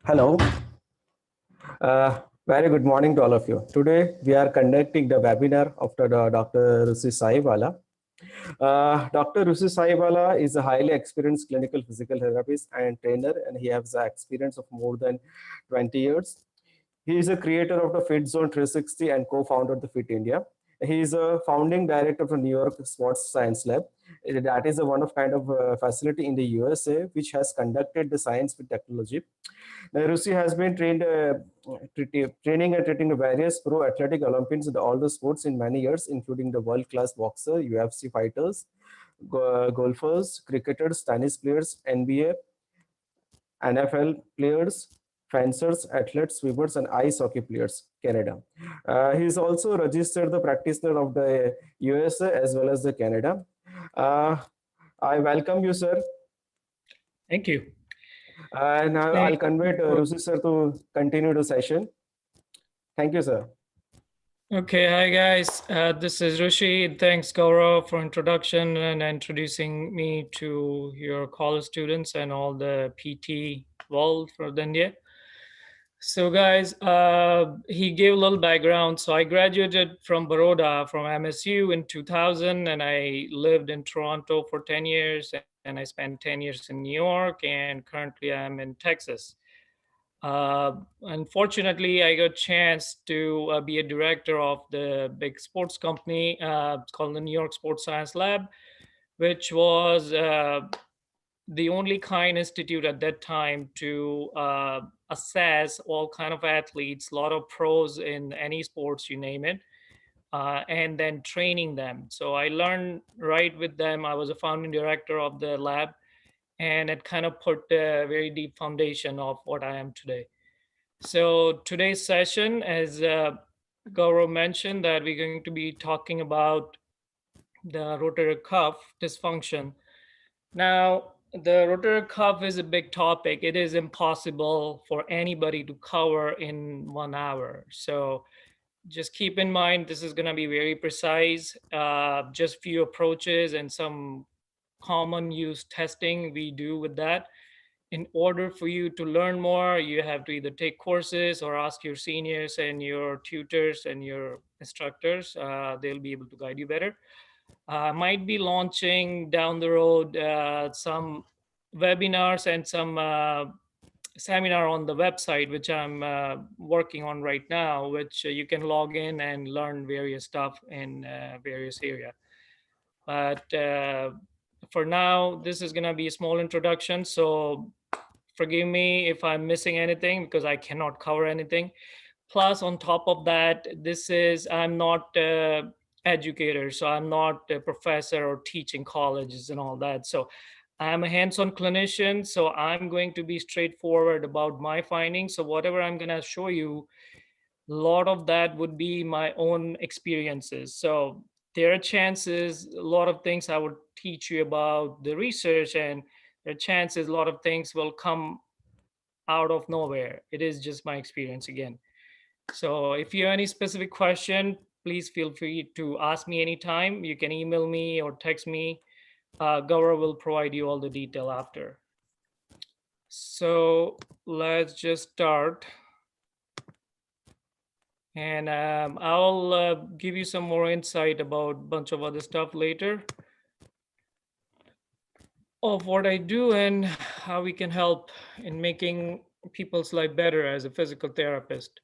Hello, very good morning to all of you. Today we are conducting the webinar of Dr. Rushi Shahiwala. Dr. Rushi Shahiwala is a highly experienced clinical physical therapist and trainer, and he has the experience of more than 20 years. He is a creator of the Fitzone 360 and co-founder of the FitIndo. He is a founding director of the New York Sports Science Lab. That is a one of kind of facility in the USA which has conducted the science with technology. Now, Rusi has been training and treating various pro athletic Olympians in all the sports in many years, including the world-class boxer, UFC fighters, golfers, cricketers, tennis players, NBA, NFL players, fencers, athletes, swimmers, and ice hockey players, Canada. He is also registered the practitioner of the USA as well as the Canada. Uh, I welcome you, sir. Thank you. And I'll Thank convey you for- Rusi, sir, to continue the session. Thank you, sir. Okay, hi guys. This is Rushi. Thanks, Gaurav, for introduction and introducing me to your college students and all the PT world for India. So, guys, he gave a little background. So, I graduated from Baroda from MSU in 2000, and I lived in Toronto for 10 years, and I spent 10 years in New York, and currently I'm in Texas. Unfortunately, I got a chance to be a director of the big sports company. It's called the New York Sports Science Lab, which was the only kind institute at that time to assess all kind of athletes, a lot of pros in any sports, you name it, and then training them. So I learned right with them. I was a founding director of the lab, and it kind of put a very deep foundation of what I am today. So today's session, as Gaurav mentioned, that we're going to be talking about the rotator cuff dysfunction. Now, the rotator cuff is a big topic. It is impossible for anybody to cover in 1 hour. So just keep in mind, this is going to be very precise, just few approaches and some common use testing we do with that. In order for you to learn more, you have to either take courses or ask your seniors and your tutors and your instructors. They'll be able to guide you better. Might be launching down the road some webinars and some seminar on the website, which I'm working on right now, which you can log in and learn various stuff in various area. But for now, this is going to be a small introduction. So forgive me if I'm missing anything because I cannot cover anything. Plus, on top of that, I'm not educator, so I'm not a professor or teaching colleges and all that. So I'm a hands-on clinician, so I'm going to be straightforward about my findings. So whatever I'm going to show you, a lot of that would be my own experiences. So there are chances, a lot of things I would teach you about the research, and there are chances a lot of things will come out of nowhere. It is just my experience again. So if you have any specific question, please feel free to ask me anytime. You can email me or text me. Gaurav will provide you all the detail after. So let's just start. And I'll give you some more insight about a bunch of other stuff later of what I do and how we can help in making people's life better as a physical therapist.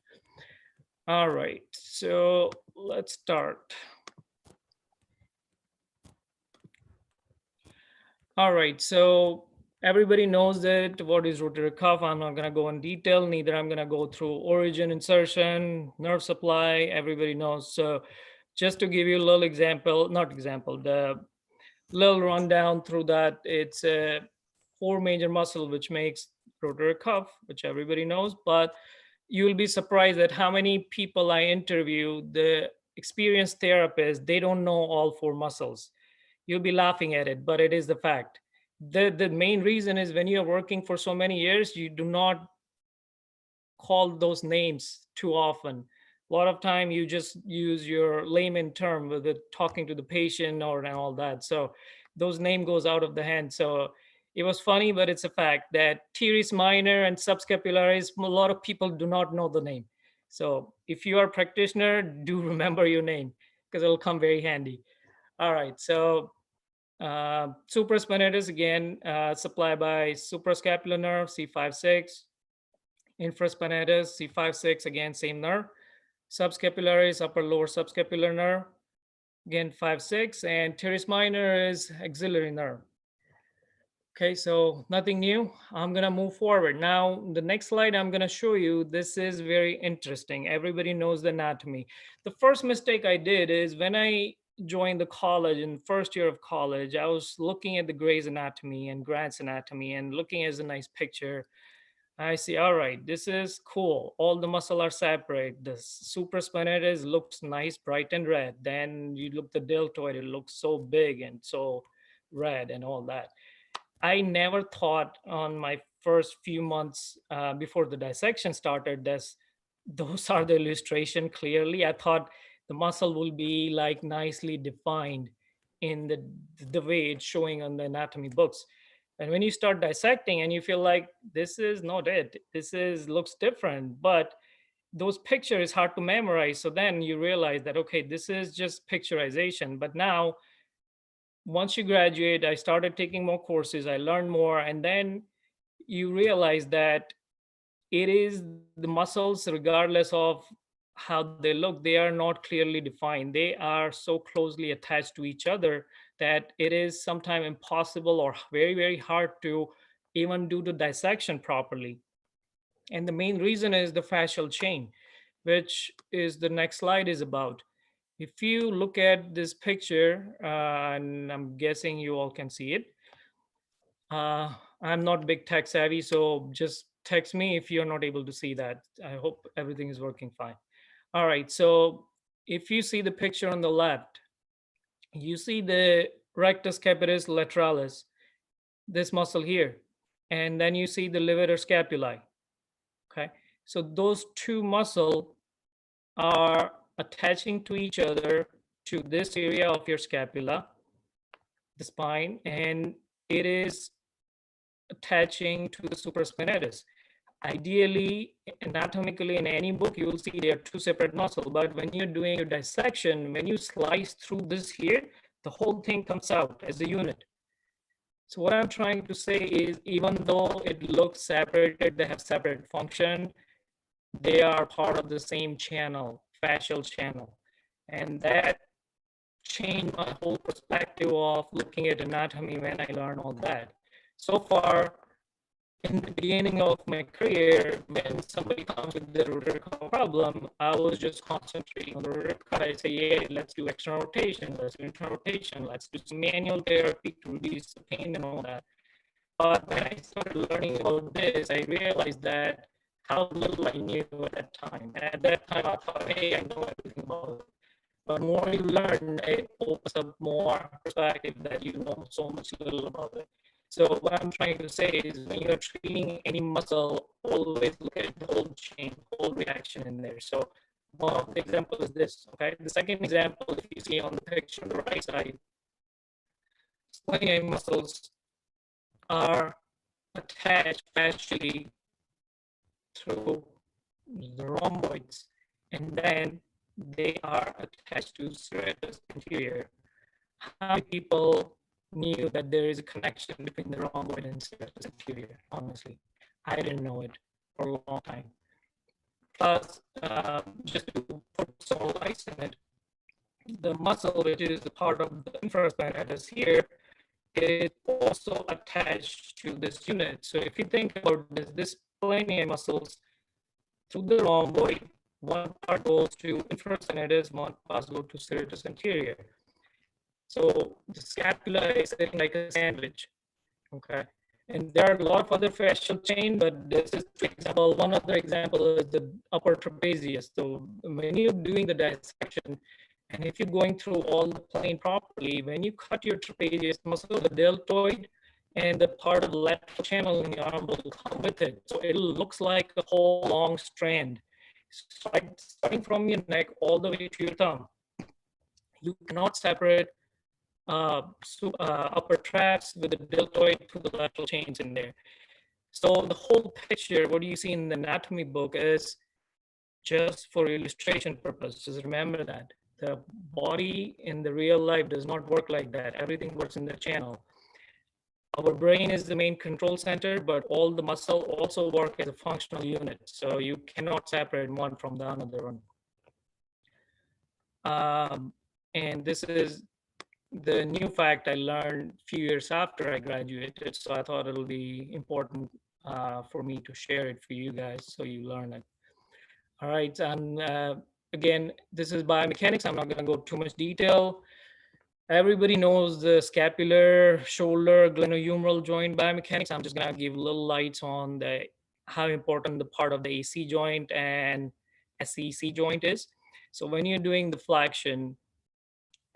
All right, so let's start. All right, so everybody knows that what is rotator cuff. I'm not going to go in detail, neither I'm going to go through origin, insertion, nerve supply. Everybody knows. So just to give you a little example, not example, the little rundown through that, it's four major muscle which makes rotator cuff, which everybody knows, but you'll be surprised at how many people I interview, the experienced therapists, they don't know all four muscles. You'll be laughing at it, but it is the fact. The main reason is when you're working for so many years, you do not call those names too often. A lot of time you just use your layman term with it, talking to the patient or and all that. So those name goes out of the hand. So it was funny, but it's a fact that teres minor and subscapularis, a lot of people do not know the name. So if you are a practitioner, do remember your name because it'll come very handy. All right, so supraspinatus again, supplied by suprascapular nerve, C5-6. Infraspinatus, C5-6, again, same nerve. Subscapularis, upper lower subscapular nerve, again, 5-6. And teres minor is axillary nerve. Okay, so nothing new. I'm gonna move forward. Now, the next slide I'm gonna show you, this is very interesting. Everybody knows the anatomy. The first mistake I did is when I joined the college in first year of college, I was looking at the Gray's anatomy and Grant's anatomy and looking at a nice picture. I see, all right, this is cool. All the muscle are separate. The supraspinatus looks nice, bright and red. Then you look the deltoid, it looks so big and so red and all that. I never thought on my first few months before the dissection started this, those are the illustration clearly. I thought the muscle will be like nicely defined in the way it's showing on the anatomy books. And when you start dissecting and you feel like this is not it, this is looks different, but those pictures is hard to memorize. So then you realize that, okay, this is just picturization. But now once you graduate, I started taking more courses, I learned more, and then you realize that it is the muscles, regardless of how they look, they are not clearly defined. They are so closely attached to each other that it is sometimes impossible or very, very hard to even do the dissection properly. And the main reason is the fascial chain, which is the next slide is about. If you look at this picture, and I'm guessing you all can see it, I'm not big tech savvy, so just text me if you're not able to see that. I hope everything is working fine. All right, so if you see the picture on the left, you see the rectus capitis lateralis, this muscle here, and then you see the levator scapulae. Okay, so those two muscles are attaching to each other to this area of your scapula, the spine, and it is attaching to the supraspinatus. Ideally, anatomically, in any book, you will see they are two separate muscles. But when you're doing your dissection, when you slice through this here, the whole thing comes out as a unit. So what I'm trying to say is, even though it looks separated, they have separate function, they are part of the same channel, fascial channel. And that changed my whole perspective of looking at anatomy when I learned all that. So far, in the beginning of my career, when somebody comes with the rotator cuff problem, I was just concentrating on the rotator cuff. I say, yeah, let's do external rotation, let's do internal rotation, let's do some manual therapy to reduce the pain and all that. But when I started learning about this, I realized that how little I knew at that time. And at that time, I thought, hey, I know everything about it. But more you learn, it opens up more perspective that you know so much little about it. So what I'm trying to say is, when you're treating any muscle, always look at the whole chain, whole reaction in there. So one of the example is this, okay? The second example, if you see on the picture on the right side, splenic muscles are attached fascially through the rhomboids, and then they are attached to serratus anterior. How many people knew that there is a connection between the rhomboid and serratus anterior? Honestly, I didn't know it for a long time. Plus, just to put some light in it, the muscle, which is a part of the infraspinatus here, is also attached to this unit. So if you think about this splenic muscles, through the rhomboid, one part goes to infraspinatus, one part goes to serratus anterior. So the scapula is sitting like a sandwich, okay? And there are a lot of other fascial chain, but this is, for example, one other example is the upper trapezius. So when you're doing the dissection, and if you're going through all the plane properly, when you cut your trapezius muscle, the deltoid and the part of the lateral channel in the arm will come with it. So it looks like a whole long strand, starting from your neck all the way to your thumb. You cannot separate upper traps with the deltoid to the lateral chains in there. So the whole picture, what you see in the anatomy book, is just for illustration purpose. Just remember that the body in the real life does not work like that. Everything works in the channel. Our brain is the main control center, but all the muscle also work as a functional unit. So you cannot separate one from the another one. And this is the new fact I learned a few years after I graduated. So I thought it'll be important for me to share it for you guys so you learn it. All right, and again, this is biomechanics. I'm not going to go too much detail. Everybody knows the scapular, shoulder, glenohumeral joint biomechanics. I'm just going to give little lights on how important the part of the AC joint and SEC joint is. So when you're doing the flexion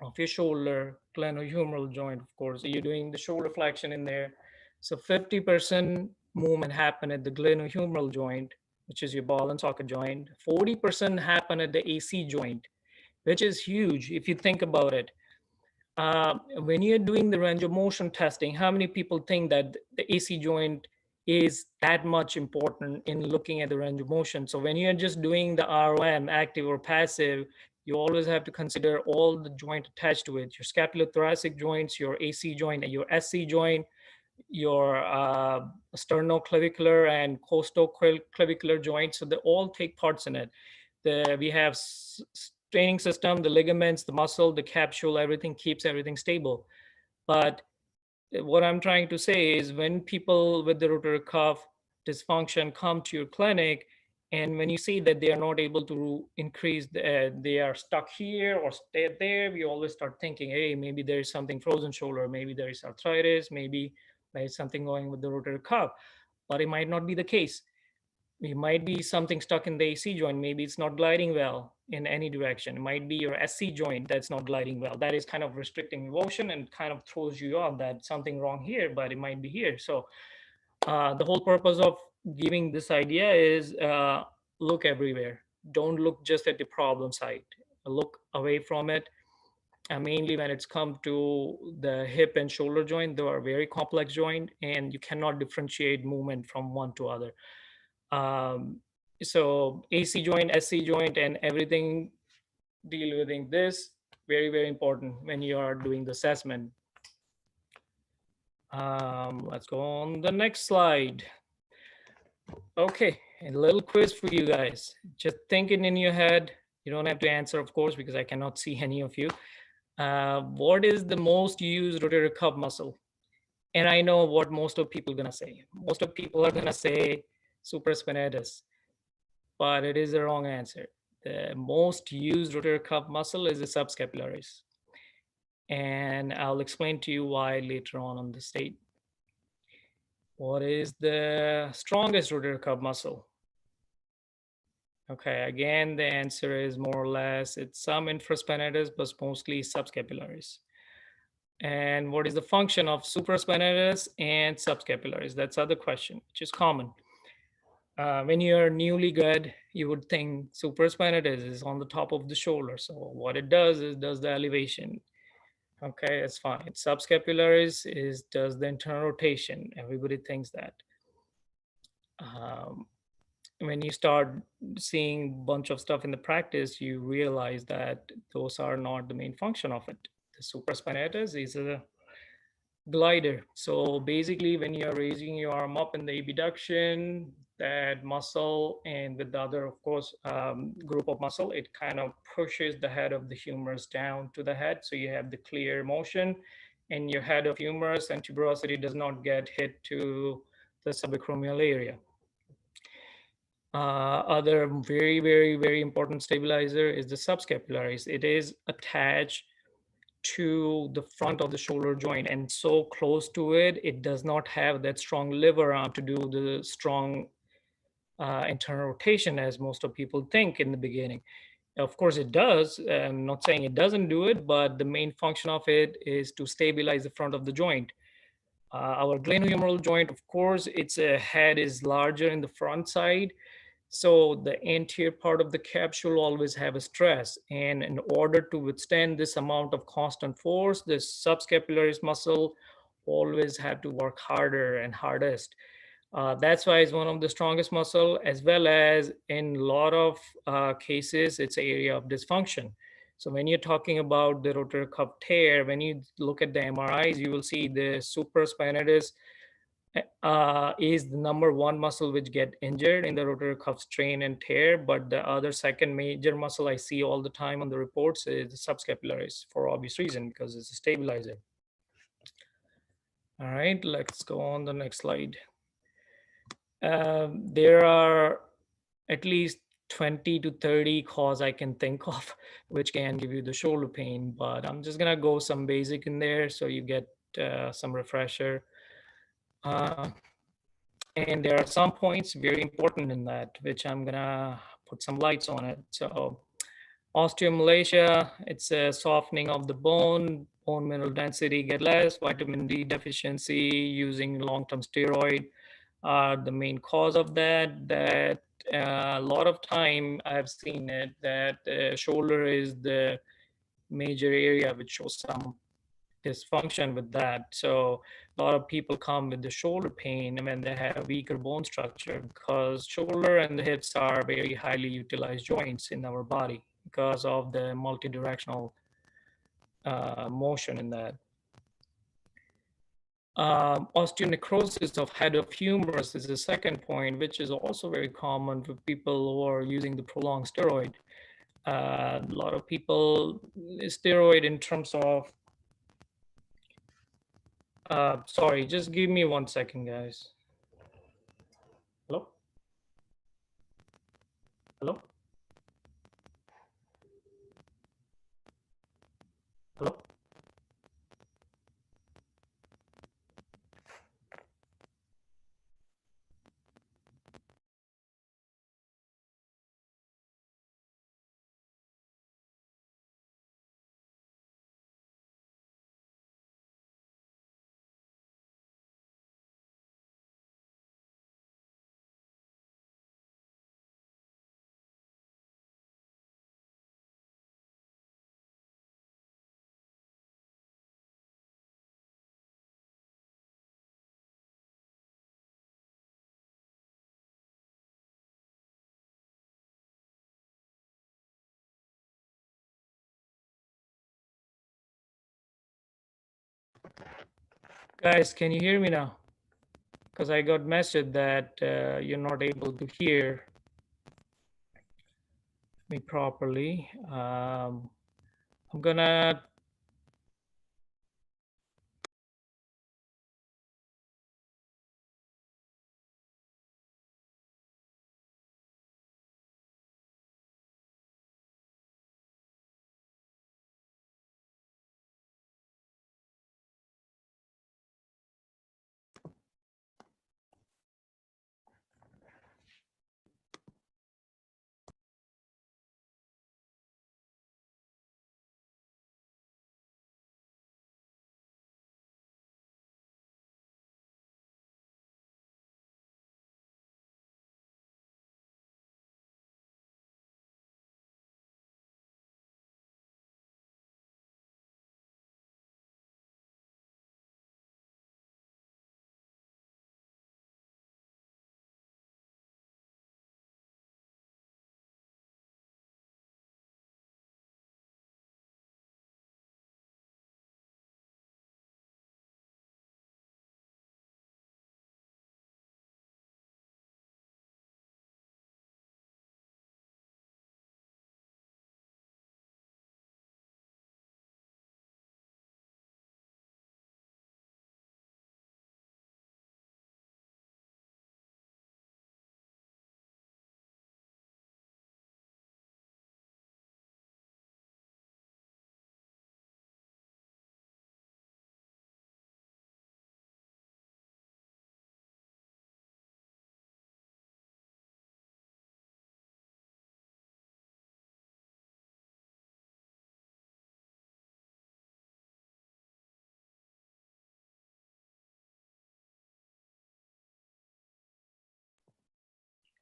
of your shoulder, glenohumeral joint, of course, you're doing the shoulder flexion in there. So 50% movement happen at the glenohumeral joint, which is your ball and socket joint. 40% happen at the AC joint, which is huge if you think about it. When you're doing the range of motion testing, how many people think that the AC joint is that much important in looking at the range of motion? So when you're just doing the ROM, active or passive, you always have to consider all the joint attached to it, your scapulothoracic joints, your AC joint, and your SC joint, your sternoclavicular and costoclavicular joints. So they all take parts in it. We have training system, the ligaments, the muscle, the capsule, everything keeps everything stable. But what I'm trying to say is when people with the rotator cuff dysfunction come to your clinic, and when you see that they are not able to increase, they are stuck here or stay there, we always start thinking, hey, maybe there is something frozen shoulder, maybe there is arthritis, maybe there is something going with the rotator cuff, but it might not be the case. It might be something stuck in the AC joint. Maybe it's not gliding well in any direction. It might be your SC joint that's not gliding well. That is kind of restricting motion and kind of throws you off that something wrong here, but it might be here. So the whole purpose of giving this idea is look everywhere. Don't look just at the problem site. Look away from it. Mainly when it's come to the hip and shoulder joint, they are very complex joint, and you cannot differentiate movement from one to other. So AC joint, SC joint, and everything deal with this, very, very important when you are doing the assessment. Let's go on the next slide. Okay, a little quiz for you guys. Just think it in your head. You don't have to answer, of course, because I cannot see any of you. What is the most used rotator cuff muscle? And I know what most of people are gonna say. Most of people are gonna say supraspinatus, but it is the wrong answer. The most used rotator cuff muscle is the subscapularis. And I'll explain to you why later on the state. What is the strongest rotator cuff muscle? Okay, again, the answer is more or less, it's some infraspinatus, but mostly subscapularis. And what is the function of supraspinatus and subscapularis? That's the other question, which is common. When you're newly good, you would think supraspinatus is on the top of the shoulder. So what it does is does the elevation. Okay, it's fine. Subscapularis does the internal rotation. Everybody thinks that. When you start seeing a bunch of stuff in the practice, you realize that those are not the main function of it. The supraspinatus is a glider. So basically, when you're raising your arm up in the abduction, that muscle, and with the other, of course, group of muscle, it kind of pushes the head of the humerus down to the head. So you have the clear motion, and your head of humerus and tuberosity does not get hit to the subacrominal area. Other very, very, very important stabilizer is the subscapularis. It is attached to the front of the shoulder joint, and so close to it, it does not have that strong lever arm to do the strong internal rotation as most of people think in the beginning. Of course it does. I'm not saying it doesn't do it, but the main function of it is to stabilize the front of the joint. Our glenohumeral joint, of course, its head is larger in the front side, So the anterior part of the capsule always have a stress, and in order to withstand this amount of constant force, the subscapularis muscle always have to work harder and hardest. That's why it's one of the strongest muscle, as well as in a lot of cases, it's an area of dysfunction. So when you're talking about the rotator cuff tear, when you look at the MRIs, you will see the supraspinatus is the number one muscle which get injured in the rotator cuff strain and tear, but the other second major muscle I see all the time on the reports is the subscapularis, for obvious reason, because it's a stabilizer. All right, let's go on the next slide. There are at least 20 to 30 cause I can think of which can give you the shoulder pain, but I'm just gonna go some basic in there so you get some refresher. And there are some points very important in that, which I'm gonna put some lights on it. So osteomalacia, it's a softening of the bone mineral density get less, vitamin D deficiency, using long-term steroid are the main cause of that. That a lot of time I've seen it that shoulder is the major area which shows some dysfunction with that. So a lot of people come with the shoulder pain when they have weaker bone structure, because shoulder and the hips are very highly utilized joints in our body because of the multidirectional motion in that. Osteonecrosis of head of humerus is the second point, which is also very common for people who are using the prolonged steroid. A lot of people steroid in terms of sorry, just give me 1 second, guys. Hello? Hello? Hello? Guys, can you hear me now? Because I got message that you're not able to hear me properly. I'm gonna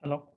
hello.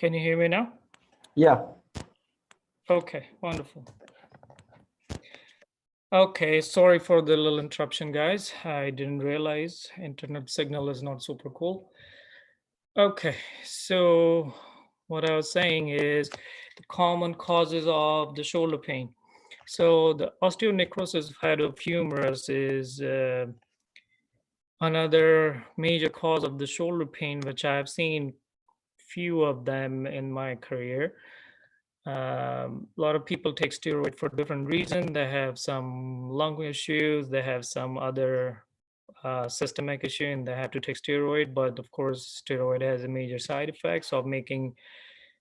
Can you hear me now? Yeah. Okay, wonderful. Okay, sorry for the little interruption, guys. I didn't realize internet signal is not super cool. Okay, so what I was saying is the common causes of the shoulder pain. So the osteonecrosis of head of humerus is another major cause of the shoulder pain, which I've seen few of them in my career. A lot of people take steroid for different reasons. They have some lung issues, they have some other systemic issue, and they have to take steroid. But of course, steroid has a major side effects of making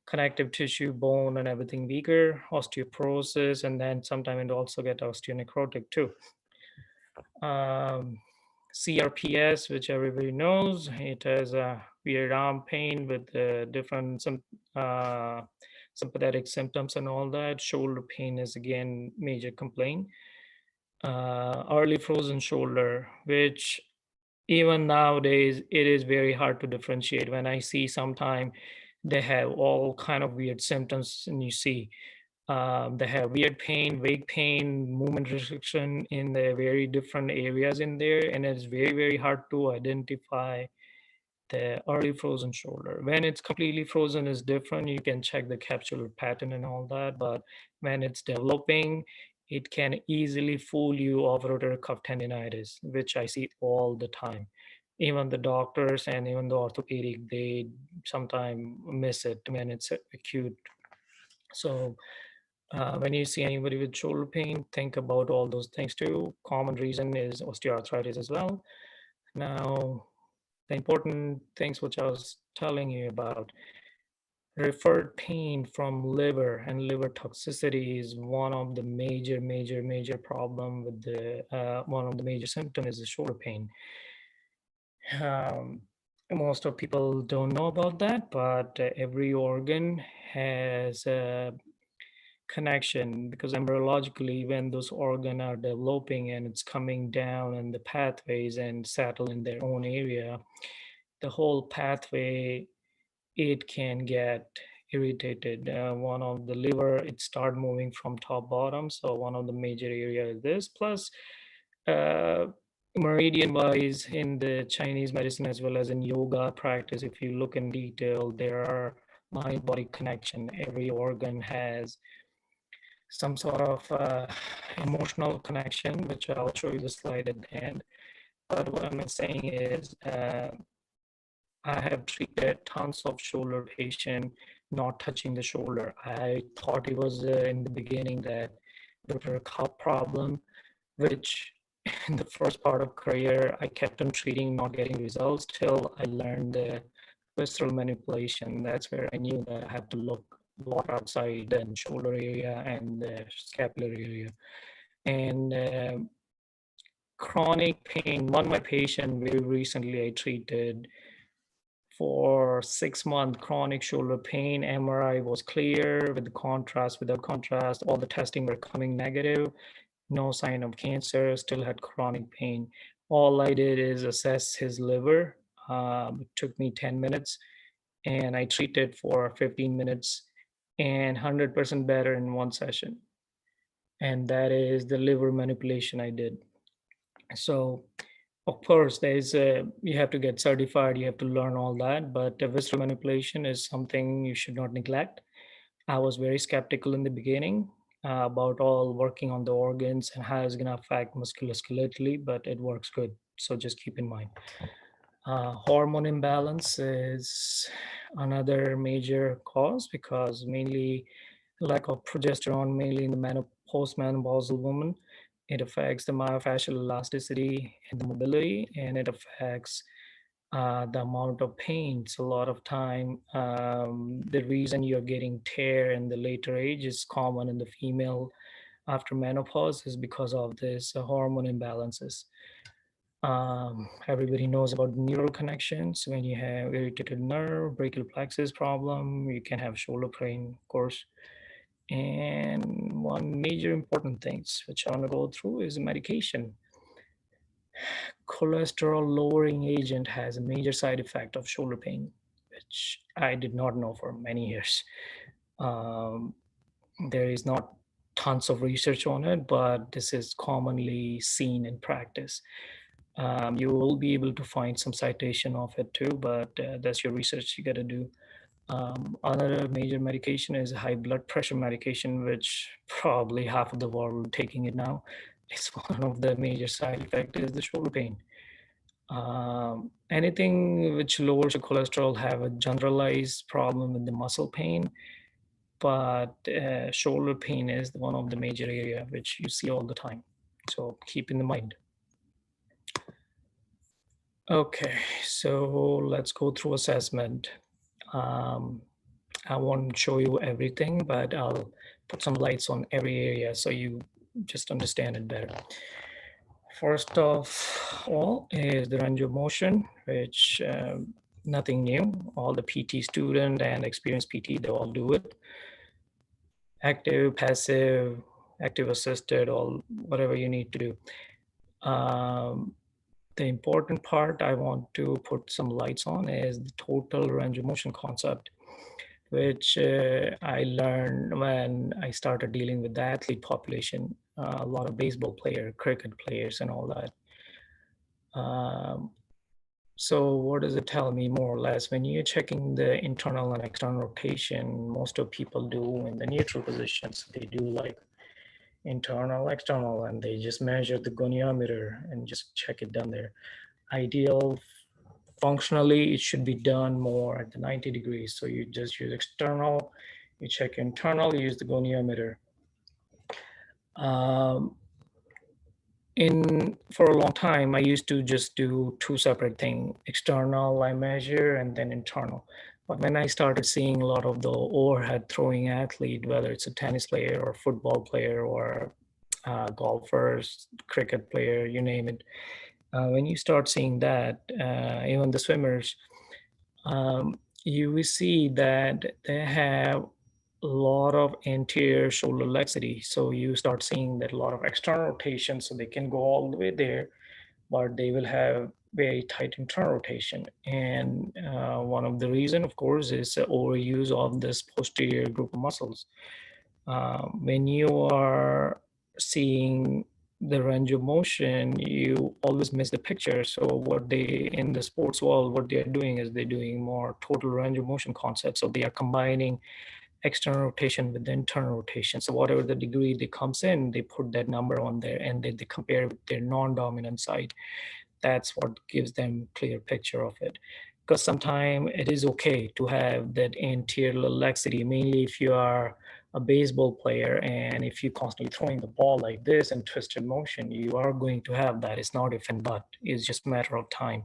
connective tissue, bone, and everything weaker, osteoporosis, and then sometimes it also get osteonecrotic too. Um, CRPS, which everybody knows, it has a weird arm pain with different uh, sympathetic symptoms and all that. Shoulder pain is again major complaint. Early frozen shoulder, which even nowadays it is very hard to differentiate. When I see sometime they have all kind of weird symptoms, and you see they have weird pain, vague pain, movement restriction in the very different areas in there, and it's very hard to identify the early frozen shoulder. When it's completely frozen is different. You can check the capsular pattern and all that, but when it's developing, it can easily fool you of rotator cuff tendinitis, which I see all the time. Even the doctors and even the orthopedic, they sometimes miss it when it's acute. So when you see anybody with shoulder pain, think about all those things too. Common reason is osteoarthritis as well. Now, the important things which I was telling you about, referred pain from liver and liver toxicity is one of the major problem with the one of the major symptoms is the shoulder pain. Um, Most of people don't know about that, but every organ has a connection, because embryologically when those organs are developing and it's coming down in the pathways and settle in their own area, the whole pathway, it can get irritated. One of the liver, it start moving from top bottom, so one of the major area is this. Plus uh, meridian wise in the Chinese medicine as well as in yoga practice, if you look in detail, there are mind body connection. Every organ has some sort of emotional connection, which I'll show you the slide at the end. But what I'm saying is, I have treated tons of shoulder patient not touching the shoulder. I thought it was in the beginning that rotator cuff problem, which in the first part of career, I kept on treating, not getting results till I learned the visceral manipulation. That's where I knew that I have to look a lot outside and shoulder area and the scapular area. And chronic pain, one of my patient very recently I treated for 6 months, chronic shoulder pain. MRI was clear with the contrast, without contrast. All the testing were coming negative. No sign of cancer, still had chronic pain. All I did is assess his liver. It took me 10 minutes and I treated for 15 minutes and 100% better in one session. And that is the liver manipulation I did. So of course, there's you have to get certified, you have to learn all that, but visceral manipulation is something you should not neglect. I was very skeptical in the beginning about all working on the organs and how it's going to affect musculoskeletally, but it works good. So just keep in mind. Hormone imbalance is another major cause, because mainly lack of progesterone, mainly in the postmenopausal woman. It affects the myofascial elasticity and the mobility, and it affects the amount of pain. So a lot of time, the reason you're getting tear in the later age is common in the female after menopause is because of this hormone imbalances. Everybody knows about neural connections. When you have irritated nerve, brachial plexus problem, you can have shoulder pain, of course. And one major important things which I want to go through is medication. Cholesterol lowering agent has a major side effect of shoulder pain, which I did not know for many years. There is not tons of research on it, but this is commonly seen in practice. You will be able to find some citation of it too, but that's your research you got to do. Another major medication is high blood pressure medication, which probably half of the world taking it now. It's one of the major side effects is the shoulder pain. Anything which lowers your cholesterol have a generalized problem with the muscle pain, but shoulder pain is one of the major area which you see all the time. So keep in mind. Okay, so let's go through assessment. I won't show you everything, but I'll put some lights on every area so you just understand it better. First of all is the range of motion, which nothing new. All the PT student and experienced PT, they all do it. Active, passive, active assisted, all whatever you need to do. The important part I want to put some lights on is the total range of motion concept, which I learned when I started dealing with the athlete population, a lot of baseball players, cricket players, and all that. So what does it tell me more or less? When you're checking the internal and external rotation, most of people do in the neutral positions. They do like internal, external, and they just measure the goniometer and just check it down there. Ideal functionally, it should be done more at the 90 degrees. So you just use external, you check internal, you use the goniometer. For a long time, I used to just do two separate things. External, I measure, and then internal. But when I started seeing a lot of the overhead throwing athlete, whether it's a tennis player or football player or golfers, cricket player, you name it, when you start seeing that, even the swimmers, you will see that they have a lot of anterior shoulder laxity. So you start seeing that a lot of external rotation, so they can go all the way there, but they will have very tight internal rotation. And one of the reason, of course, is overuse of this posterior group of muscles. When you are seeing the range of motion, you always miss the picture. So what they in the sports world, what they're doing is they're doing more total range of motion concept. So they are combining external rotation with the internal rotation. So whatever the degree they comes in, they put that number on there and they compare with their non-dominant side. That's what gives them clear picture of it. Because sometimes it is okay to have that anterior laxity, mainly if you are a baseball player and if you're constantly throwing the ball like this in twisted motion, you are going to have that. It's not if and but, it's just a matter of time.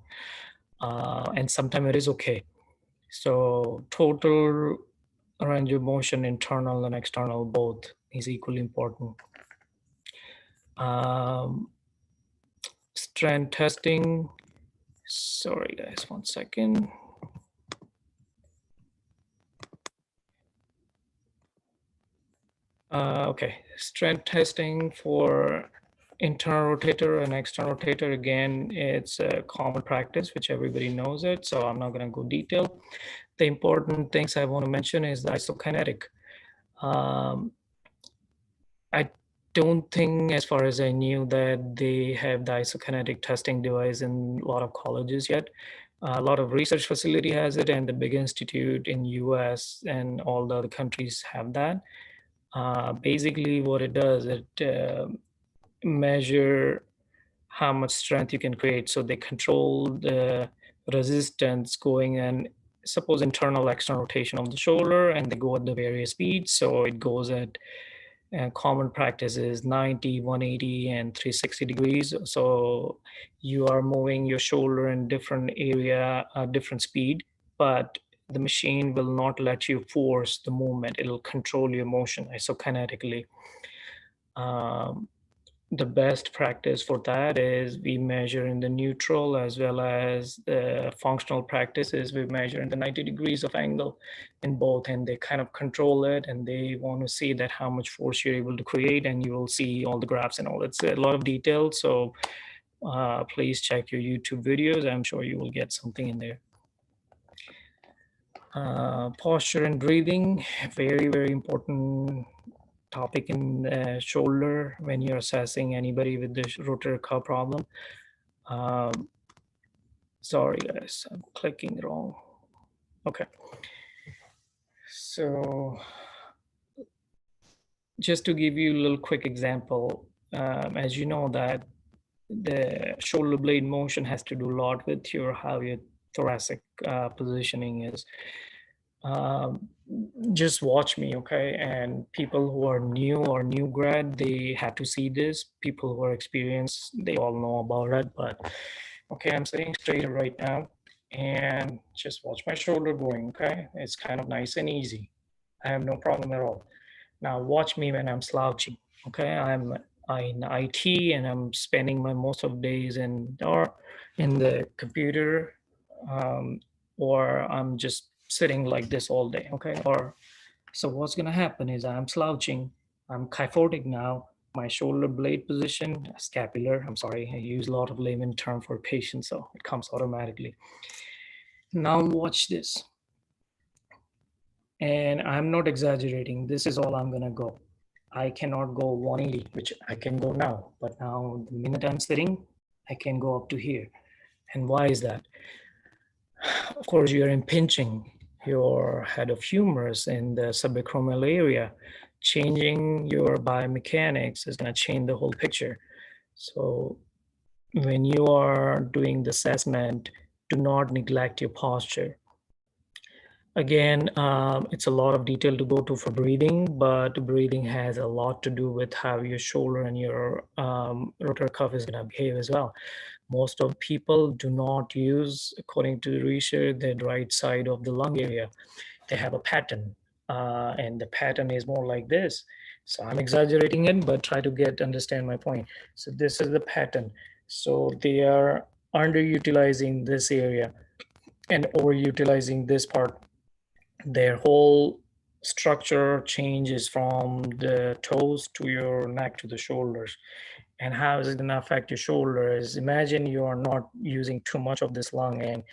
And sometimes it is okay. So total range of motion, internal and external, both is equally important. Strength testing. Sorry guys, 1 second. Okay, strength testing for internal rotator and external rotator. Again, it's a common practice, which everybody knows it. So I'm not going to go detail. The important things I want to mention is the isokinetic. I don't think, as far as I knew, that they have the isokinetic testing device in a lot of colleges yet. A lot of research facility has it, and the big institute in US and all the other countries have that. Basically, what it does, it measure how much strength you can create. So they control the resistance going in, suppose internal, external rotation of the shoulder, and they go at the various speeds. So it goes at common practice is 90, 180, and 360 degrees. So you are moving your shoulder in different area, different speed, but the machine will not let you force the movement. It'll control your motion isokinetically. The best practice for that is we measure in the neutral as well as the functional practices. We measure in the 90 degrees of angle in both, and they kind of control it, and they want to see that how much force you're able to create, and you will see all the graphs and all. It's a lot of detail, so please check your YouTube videos. I'm sure you will get something in there. Posture and breathing, very, very important topic in shoulder when you're assessing anybody with the rotator cuff problem. Sorry guys, I'm clicking wrong. Okay. So just to give you a little quick example, as you know that the shoulder blade motion has to do a lot with your how your thoracic positioning is. Just watch me, okay? And people who are new or new grad, they have to see this. People who are experienced, they all know about it. But okay, I'm sitting straight right now, and just watch my shoulder going. Okay, it's kind of nice and easy. I have no problem at all. Now watch me when I'm slouching. Okay, I'm in IT and I'm spending my most of days in the computer, or I'm just sitting like this all day. Okay, or so what's gonna happen is I'm slouching. I'm kyphotic now. My shoulder blade position, scapular. I'm sorry, I use a lot of layman term for patients, so it comes automatically. Now watch this, and I'm not exaggerating. This is all I'm gonna go. I cannot go 180, which I can go now. But now, the minute I'm sitting, I can go up to here. And why is that? Of course, you're impinging your head of humerus in the subacrominal area. Changing your biomechanics is going to change the whole picture. So, when you are doing the assessment, do not neglect your posture. Again, it's a lot of detail to go to for breathing, but breathing has a lot to do with how your shoulder and your rotator cuff is going to behave as well. Most of people do not use, according to the research, the right side of the lung area. They have a pattern, and the pattern is more like this. So I'm exaggerating it, but try to understand my point. So this is the pattern. So they are underutilizing this area and overutilizing this part. Their whole structure changes from the toes to your neck to the shoulders. And how is it going to affect your shoulders? Imagine you are not using too much of this lung and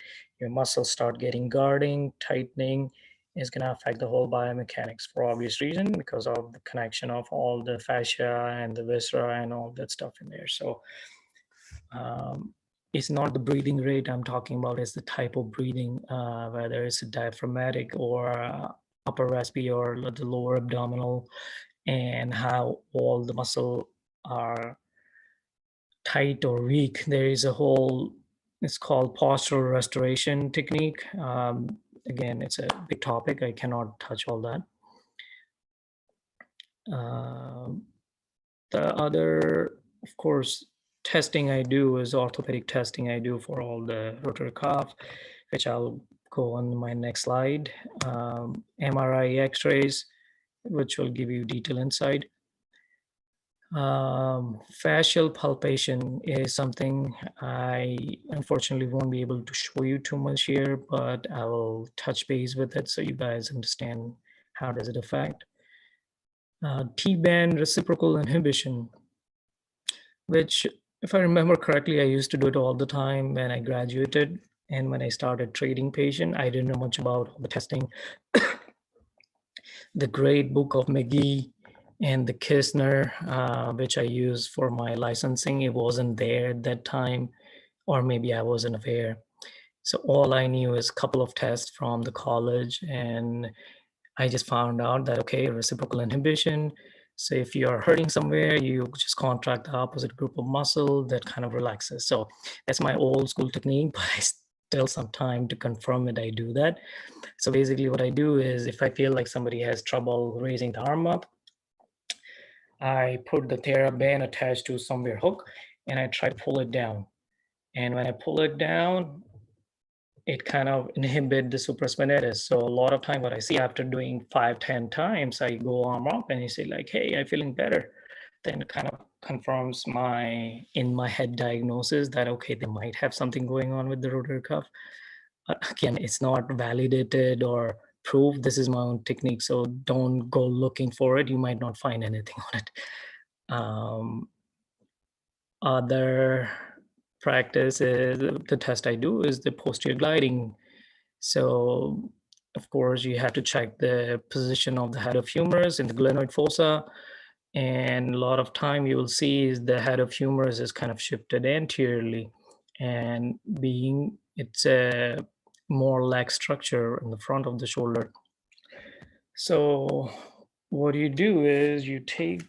your muscles start getting guarding, tightening. Is going to affect the whole biomechanics for obvious reason because of the connection of all the fascia and the viscera and all that stuff in there. So it's not the breathing rate I'm talking about, it's the type of breathing, whether it's diaphragmatic or upper respiratory or the lower abdominal, and how all the muscle are tight or weak. There is a whole, it's called postural restoration technique. Again, it's a big topic. I cannot touch all that. The other, of course, testing I do is orthopedic testing I do for all the rotator cuff, which I'll go on my next slide. MRI x-rays, which will give you detailed insight. Fascial palpation is something I unfortunately won't be able to show you too much here, but I will touch base with it so you guys understand how does it affect. T-band reciprocal inhibition, which if I remember correctly, I used to do it all the time when I graduated. And when I started treating patient, I didn't know much about the testing. The great book of McGee and the Kistner, which I used for my licensing, it wasn't there at that time, or maybe I wasn't aware. So all I knew is a couple of tests from the college, and I just found out that, okay, reciprocal inhibition. So if you're hurting somewhere, you just contract the opposite group of muscle that kind of relaxes. So that's my old school technique, but I still some time to confirm it. I do that. So basically what I do is if I feel like somebody has trouble raising the arm up, I put the TheraBand attached to somewhere hook and I try to pull it down. And when I pull it down, it kind of inhibit the supraspinatus. So a lot of time what I see after doing 5-10 times, I go arm up and you say like, hey, I'm feeling better. Then it kind of confirms my in my head diagnosis that, okay, they might have something going on with the rotator cuff. Again, it's not validated or proved. This is my own technique. So don't go looking for it. You might not find anything on it. Other practice is the test I do is the posterior gliding. So of course, you have to check the position of the head of humerus in the glenoid fossa. And a lot of time you will see is the head of humerus is kind of shifted anteriorly, and being it's a more lax structure in the front of the shoulder. So what you do is you take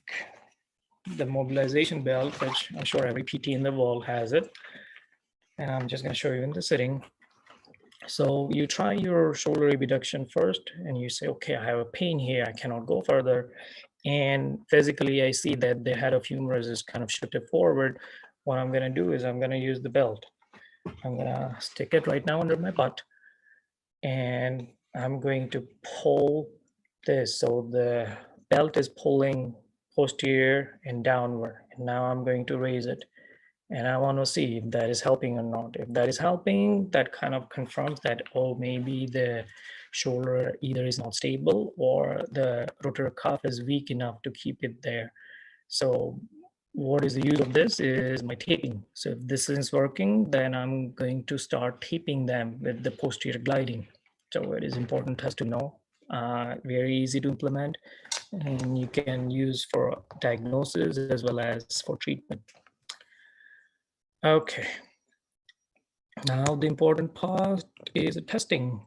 the mobilization belt, which I'm sure every PT in the world has it, and I'm just going to show you in the sitting. So you try your shoulder abduction first, and you say, okay, I have a pain here, I cannot go further. And physically, I see that the head of humerus is kind of shifted forward. What I'm going to do is I'm going to use the belt. I'm going to stick it right now under my butt, and I'm going to pull this. So the belt is pulling posterior and downward. And now I'm going to raise it. And I want to see if that is helping or not. If that is helping, that kind of confirms that, oh, maybe the shoulder either is not stable or the rotator cuff is weak enough to keep it there. So what is the use of this is my taping. So if this is working, then I'm going to start taping them with the posterior gliding. So it is important test to know, very easy to implement, and you can use for diagnosis as well as for treatment. Okay. Now the important part is the testing.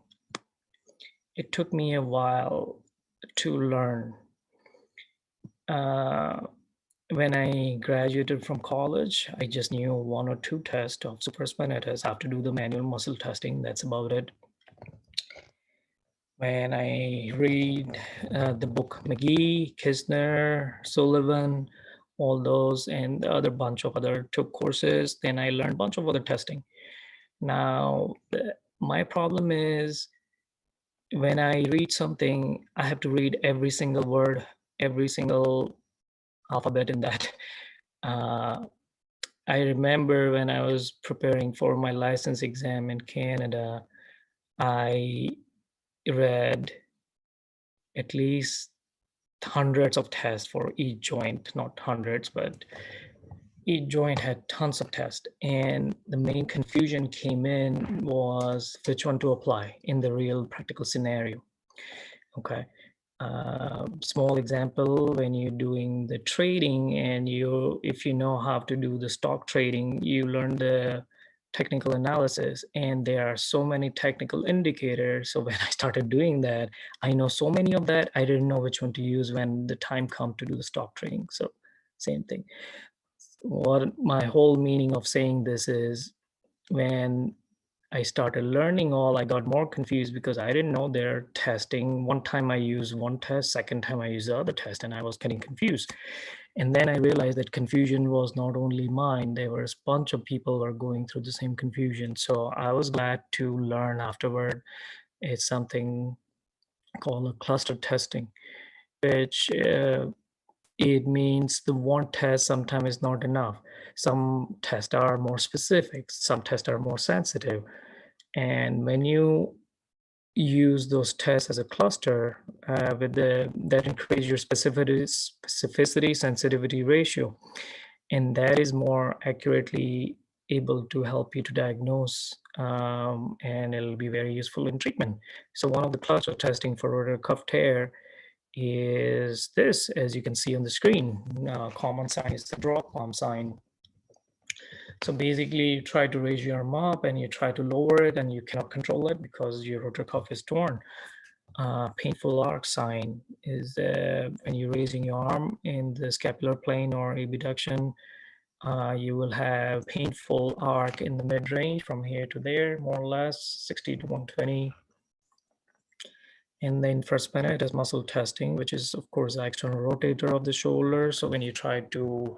It took me a while to learn. When I graduated from college, I just knew 1 or 2 tests of supraspinatus. I have to do the manual muscle testing. That's about it. When I read the book McGee, Kisner, Sullivan, all those, and the other bunch of other took courses, then I learned a bunch of other testing. Now, my problem is when I read something, I have to read every single word, every single alphabet in that. I remember when I was preparing for my license exam in Canada, I read at least hundreds of tests for each joint, not hundreds, but each joint had tons of tests. And the main confusion came in was which one to apply in the real practical scenario. Okay. Small example, when you're doing the trading and if you know how to do the stock trading, you learn the technical analysis, and there are so many technical indicators. So when I started doing that, I know so many of that, I didn't know which one to use when the time come to do the stock trading. So same thing. What my whole meaning of saying this is, when I started learning all, I got more confused because I didn't know they're testing. One time I used one test, second time I used the other test, and I was getting confused. And then I realized that confusion was not only mine, there was a bunch of people were going through the same confusion. So I was glad to learn afterward. It's something called a cluster testing, which it means the one test sometimes is not enough. Some tests are more specific, some tests are more sensitive. And when you use those tests as a cluster, that increase your specificity sensitivity ratio, and that is more accurately able to help you to diagnose, and it'll be very useful in treatment. So one of the cluster testing for rotator cuff tear is this, as you can see on the screen. Common sign is the drop palm sign. So basically, you try to raise your arm up and you try to lower it, and you cannot control it because your rotator cuff is torn. Painful arc sign is when you're raising your arm in the scapular plane or abduction, you will have painful arc in the mid-range from here to there, more or less 60 to 120. And then first spinatus muscle testing, which is of course the external rotator of the shoulder. So when you try to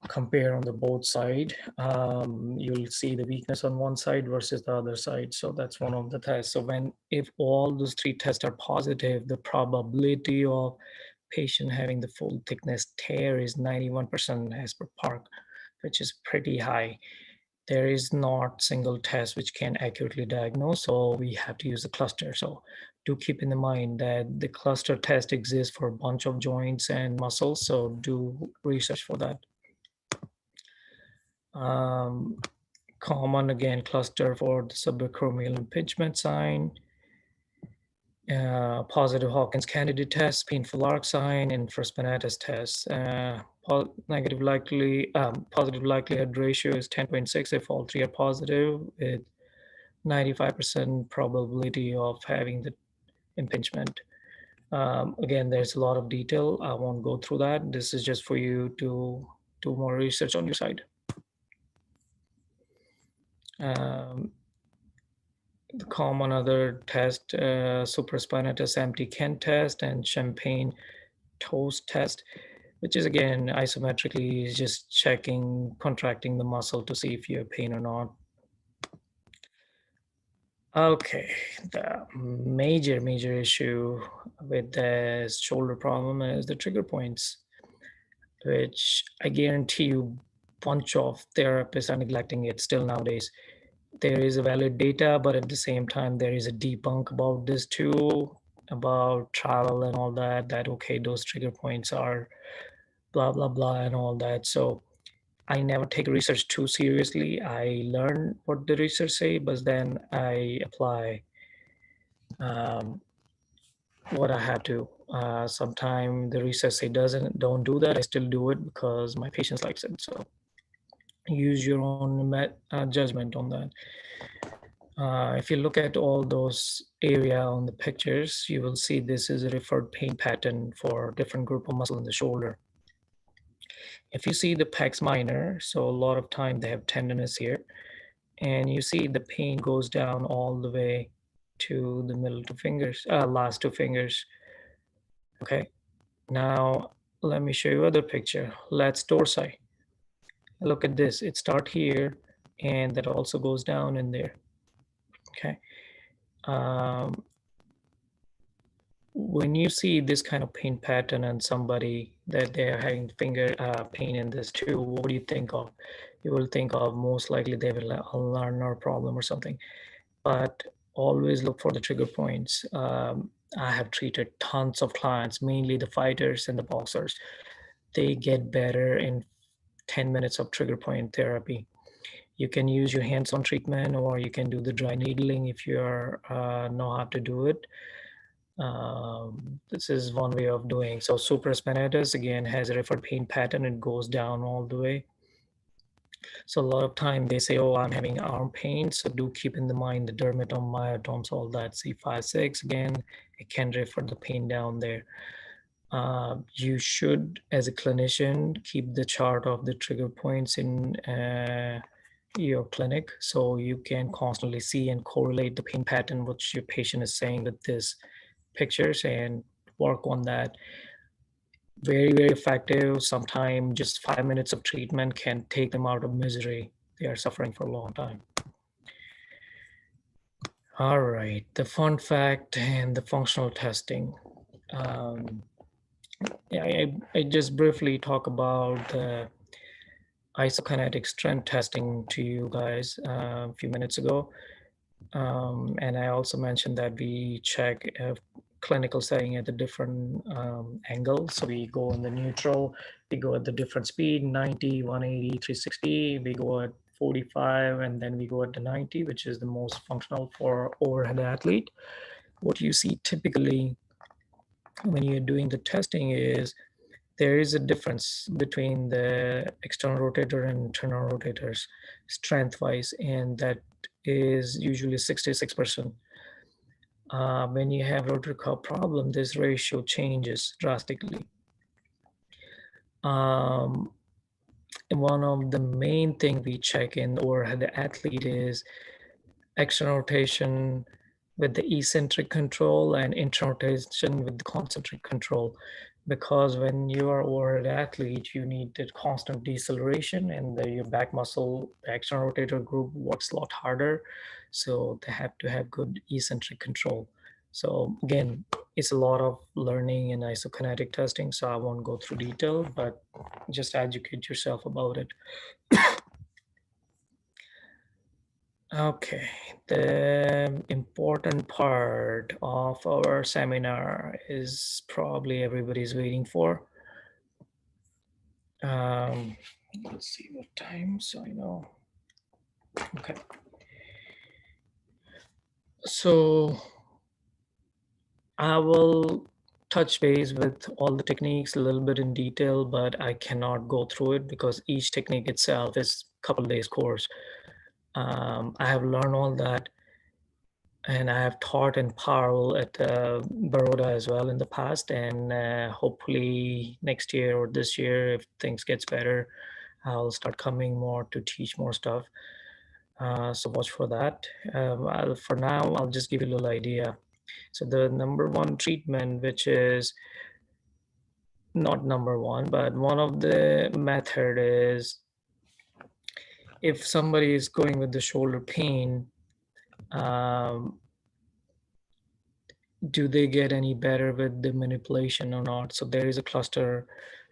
compare on the both side, you'll see the weakness on one side versus the other side. So that's one of the tests. So if all those 3 tests are positive, the probability of patient having the full thickness tear is 91% as per Park, which is pretty high. There is not single test which can accurately diagnose, so we have to use a cluster. So do keep in mind that the cluster test exists for a bunch of joints and muscles, so do research for that. Common again cluster for the subacrominal impingement sign. positive Hawkins candidate test, painful arc sign, infraspinatus test. Positive likelihood ratio is 10.6 if all three are positive, with 95% probability of having the impingement. Again, there's a lot of detail. I won't go through that. This is just for you to do more research on your side. The common other test, supraspinatus empty Kent test and champagne toast test, which is again isometrically is just checking, contracting the muscle to see if you have pain or not. Okay, the major issue with the shoulder problem is the trigger points, which I guarantee you bunch of therapists are neglecting it still nowadays. There is a valid data, but at the same time, there is a debunk about this too, about travel and all that, that, okay, those trigger points are blah, blah, blah, and all that. So I never take research too seriously. I learn what the research say, but then I apply what I have to. Sometimes the research say don't do that. I still do it because my patients likes it. So use your own judgment on that. If you look at all those area on the pictures, you will see this is a referred pain pattern for different group of muscle in the shoulder. If you see the pex minor, so a lot of time they have tenderness here, and you see the pain goes down all the way to the middle two fingers, last two fingers. Okay, now let me show you other picture. Let's dorsi. Look at this. It start here, and that also goes down in there. Okay. When you see this kind of pain pattern and somebody that they're having finger pain in this too, what do you think of? You will think of most likely they will a learner problem or something. But always look for the trigger points. I have treated tons of clients, mainly the fighters and the boxers. They get better in 10 minutes of trigger point therapy. You can use your hands-on treatment, or you can do the dry needling if you know how to do it. This is one way of doing. So supraspinatus again has a referred pain pattern. It goes down all the way. So a lot of time they say, oh, I'm having arm pain. So do keep in the mind the dermatome, myotomes, all that. C5-6 again, it can refer the pain down there. You should, as a clinician, keep the chart of the trigger points in your clinic, so you can constantly see and correlate the pain pattern which your patient is saying with this pictures and work on that. Very effective. Sometimes just 5 minutes of treatment can take them out of misery. They are suffering for a long time. All right, the fun fact and the functional testing. I just briefly talk about the isokinetic strength testing to you guys a few minutes ago. And I also mentioned that we check clinical setting at a different angle. So we go in the neutral, we go at the different speed, 90, 180, 360, we go at 45, and then we go at the 90, which is the most functional for overhead athlete. What you see typically when you're doing the testing is there is a difference between the external rotator and internal rotators strength-wise, and that is usually 66%. When you have rotator cuff problem, this ratio changes drastically. One of the main thing we check in overhead athlete is external rotation with the eccentric control and internal rotation with the concentric control. Because when you are overhead athlete, you need the constant deceleration, and your back muscle, the external rotator group works a lot harder. So they have to have good eccentric control. So again, it's a lot of learning and isokinetic testing. So I won't go through detail, but just educate yourself about it. Okay, the important part of our seminar is probably everybody's waiting for. Let's see what time, so I know. Okay. So I will touch base with all the techniques a little bit in detail, but I cannot go through it because each technique itself is a couple of days course. I have learned all that, and I have taught in Parul at Baroda as well in the past, and hopefully next year or this year, if things gets better, I'll start coming more to teach more stuff. So watch for that. For now, I'll just give you a little idea. So the number one treatment, which is not number one, but one of the method is if somebody is going with the shoulder pain, um, do they get any better with the manipulation or not? So there is a cluster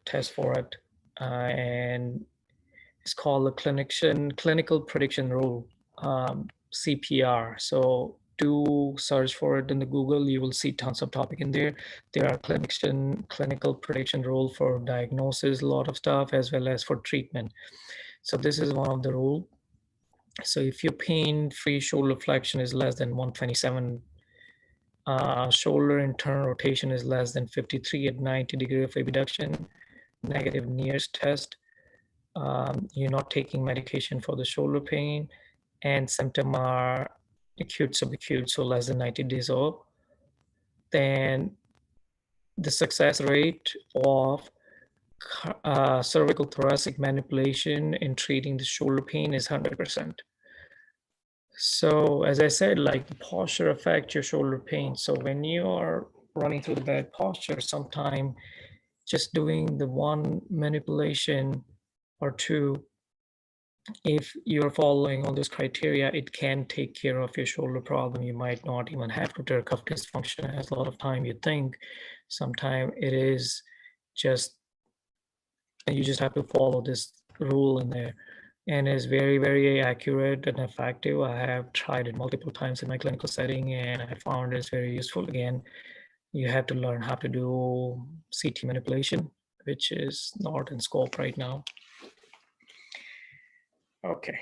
test for it, and it's called the clinical prediction rule, CPR. So do search for it in the Google. You will see tons of topic in there. There are clinical prediction rule for diagnosis, a lot of stuff, as well as for treatment. So this is one of the rule. So if your pain-free shoulder flexion is less than 127, shoulder internal rotation is less than 53 at 90 degree of abduction, negative NIRS test, you're not taking medication for the shoulder pain, and symptom are acute, subacute, so less than 90 days old, then the success rate of cervical thoracic manipulation in treating the shoulder pain is 100%. So as I said, like the posture affects your shoulder pain. So when you are running through the bad posture, sometime just doing the one manipulation or two, if you're following all those criteria, it can take care of your shoulder problem. You might not even have rotator cuff dysfunction as a lot of time you think. Sometimes it is just, you just have to follow this rule in there. And it's very, very accurate and effective. I have tried it multiple times in my clinical setting, and I found it's very useful. Again, you have to learn how to do CT manipulation, which is not in scope right now. Okay.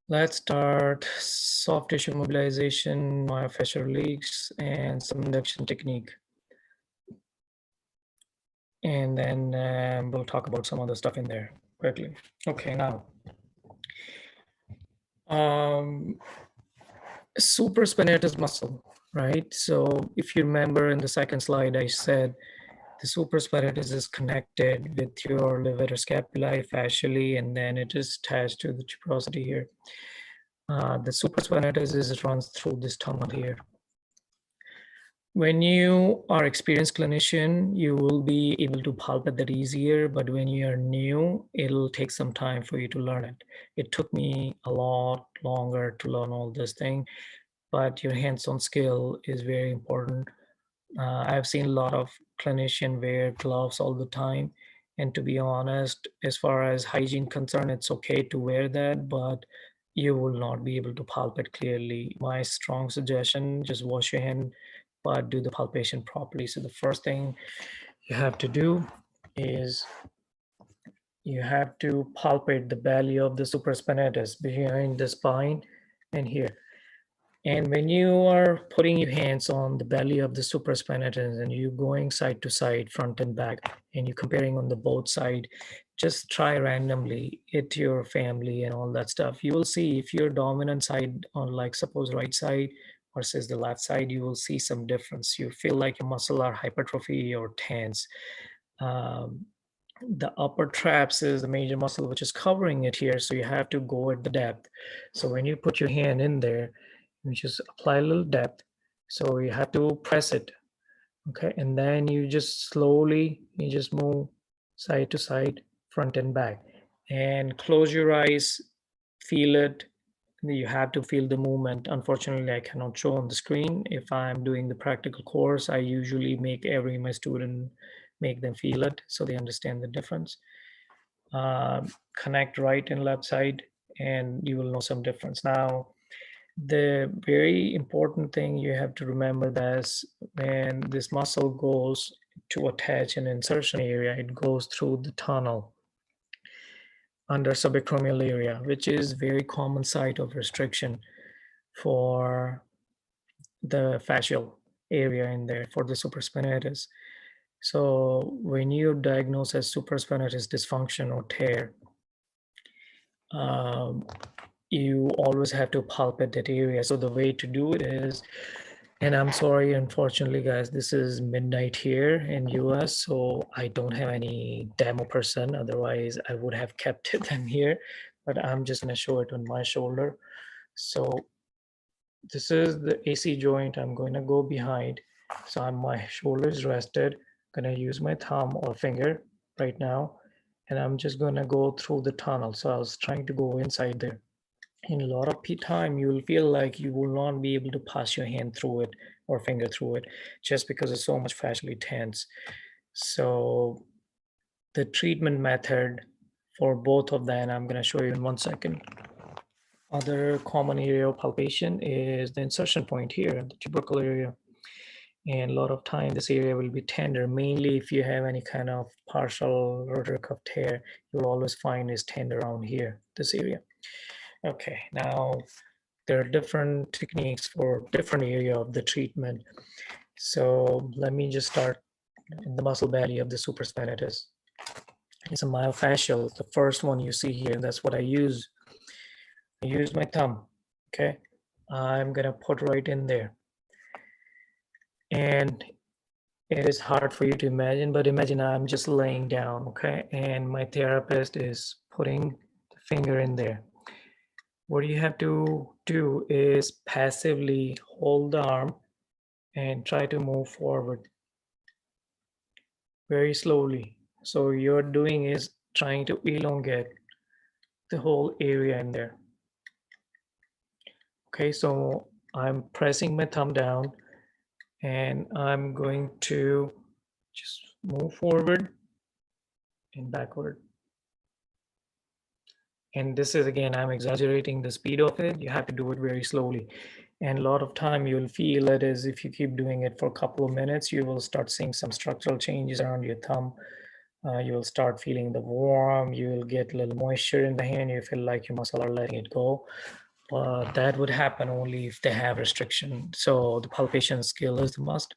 Let's start soft tissue mobilization, myofascial release, and some induction technique. And then we'll talk about some other stuff in there quickly. Okay, now. Supraspinatus muscle, right? So if you remember in the second slide, I said the supraspinatus is connected with your levator scapulae fascially, and then it is attached to the tuberosity here. The supraspinatus runs through this tunnel here. When you are experienced clinician, you will be able to palpate that easier, but when you are new, it'll take some time for you to learn it. It took me a lot longer to learn all this thing, but your hands-on skill is very important. I've seen a lot of clinicians wear gloves all the time, and to be honest, as far as hygiene concerned, it's okay to wear that, but you will not be able to palpate clearly. My strong suggestion, just wash your hand, but do the palpation properly. So the first thing you have to do is you have to palpate the belly of the supraspinatus behind the spine and here. And when you are putting your hands on the belly of the supraspinatus and you going side to side, front and back, and you're comparing on the both side, just try randomly it your family and all that stuff. You will see if your dominant side on, like suppose right side versus the left side, you will see some difference. You feel like your muscle are hypertrophy or tense. The upper traps is the major muscle which is covering it here, so you have to go at the depth. So when you put your hand in there, you just apply a little depth. So you have to press it, okay? And then you just slowly, you just move side to side, front and back. And close your eyes, feel it. You have to feel the movement. Unfortunately, I cannot show on the screen. If I'm doing the practical course, I usually make my student make them feel it so they understand the difference. Connect right and left side, and you will know some difference. Now, the very important thing you have to remember that when this muscle goes to attach an insertion area, it goes through the tunnel under subacrominal area, which is very common site of restriction for the fascial area in there for the supraspinatus. So when you diagnose as supraspinatus dysfunction or tear, you always have to palpate that area. So the way to do it is, and I'm sorry, unfortunately, guys, this is midnight here in US, so I don't have any demo person. Otherwise, I would have kept them here, but I'm just gonna show it on my shoulder. So this is the AC joint. I'm going to go behind. So my shoulder is rested. I'm going to use my thumb or finger right now. And I'm just going to go through the tunnel. So I was trying to go inside there. In a lot of time, you will feel like you will not be able to pass your hand through it or finger through it just because it's so much fascially tense. So the treatment method for both of them, I'm going to show you in 1 second. Other common area of palpation is the insertion point here, the tubercle area. And a lot of time, this area will be tender. Mainly if you have any kind of partial rotator cuff tear, you'll always find is tender around here, this area. Okay, now there are different techniques for different area of the treatment. So let me just start in the muscle belly of the supraspinatus. It's a myofascial, the first one you see here. That's what I use. I use my thumb, okay? I'm gonna put right in there. And it is hard for you to imagine, but imagine I'm just laying down, okay? And my therapist is putting the finger in there. What you have to do is passively hold the arm and try to move forward very slowly. So you're doing is trying to elongate the whole area in there. Okay, so I'm pressing my thumb down and I'm going to just move forward and backward. And this is, again, I'm exaggerating the speed of it. You have to do it very slowly. And a lot of time you'll feel it is if you keep doing it for a couple of minutes, you will start seeing some structural changes around your thumb. You will start feeling the warm, you will get a little moisture in the hand, you feel like your muscle are letting it go. That would happen only if they have restriction. So the palpation skill is the must.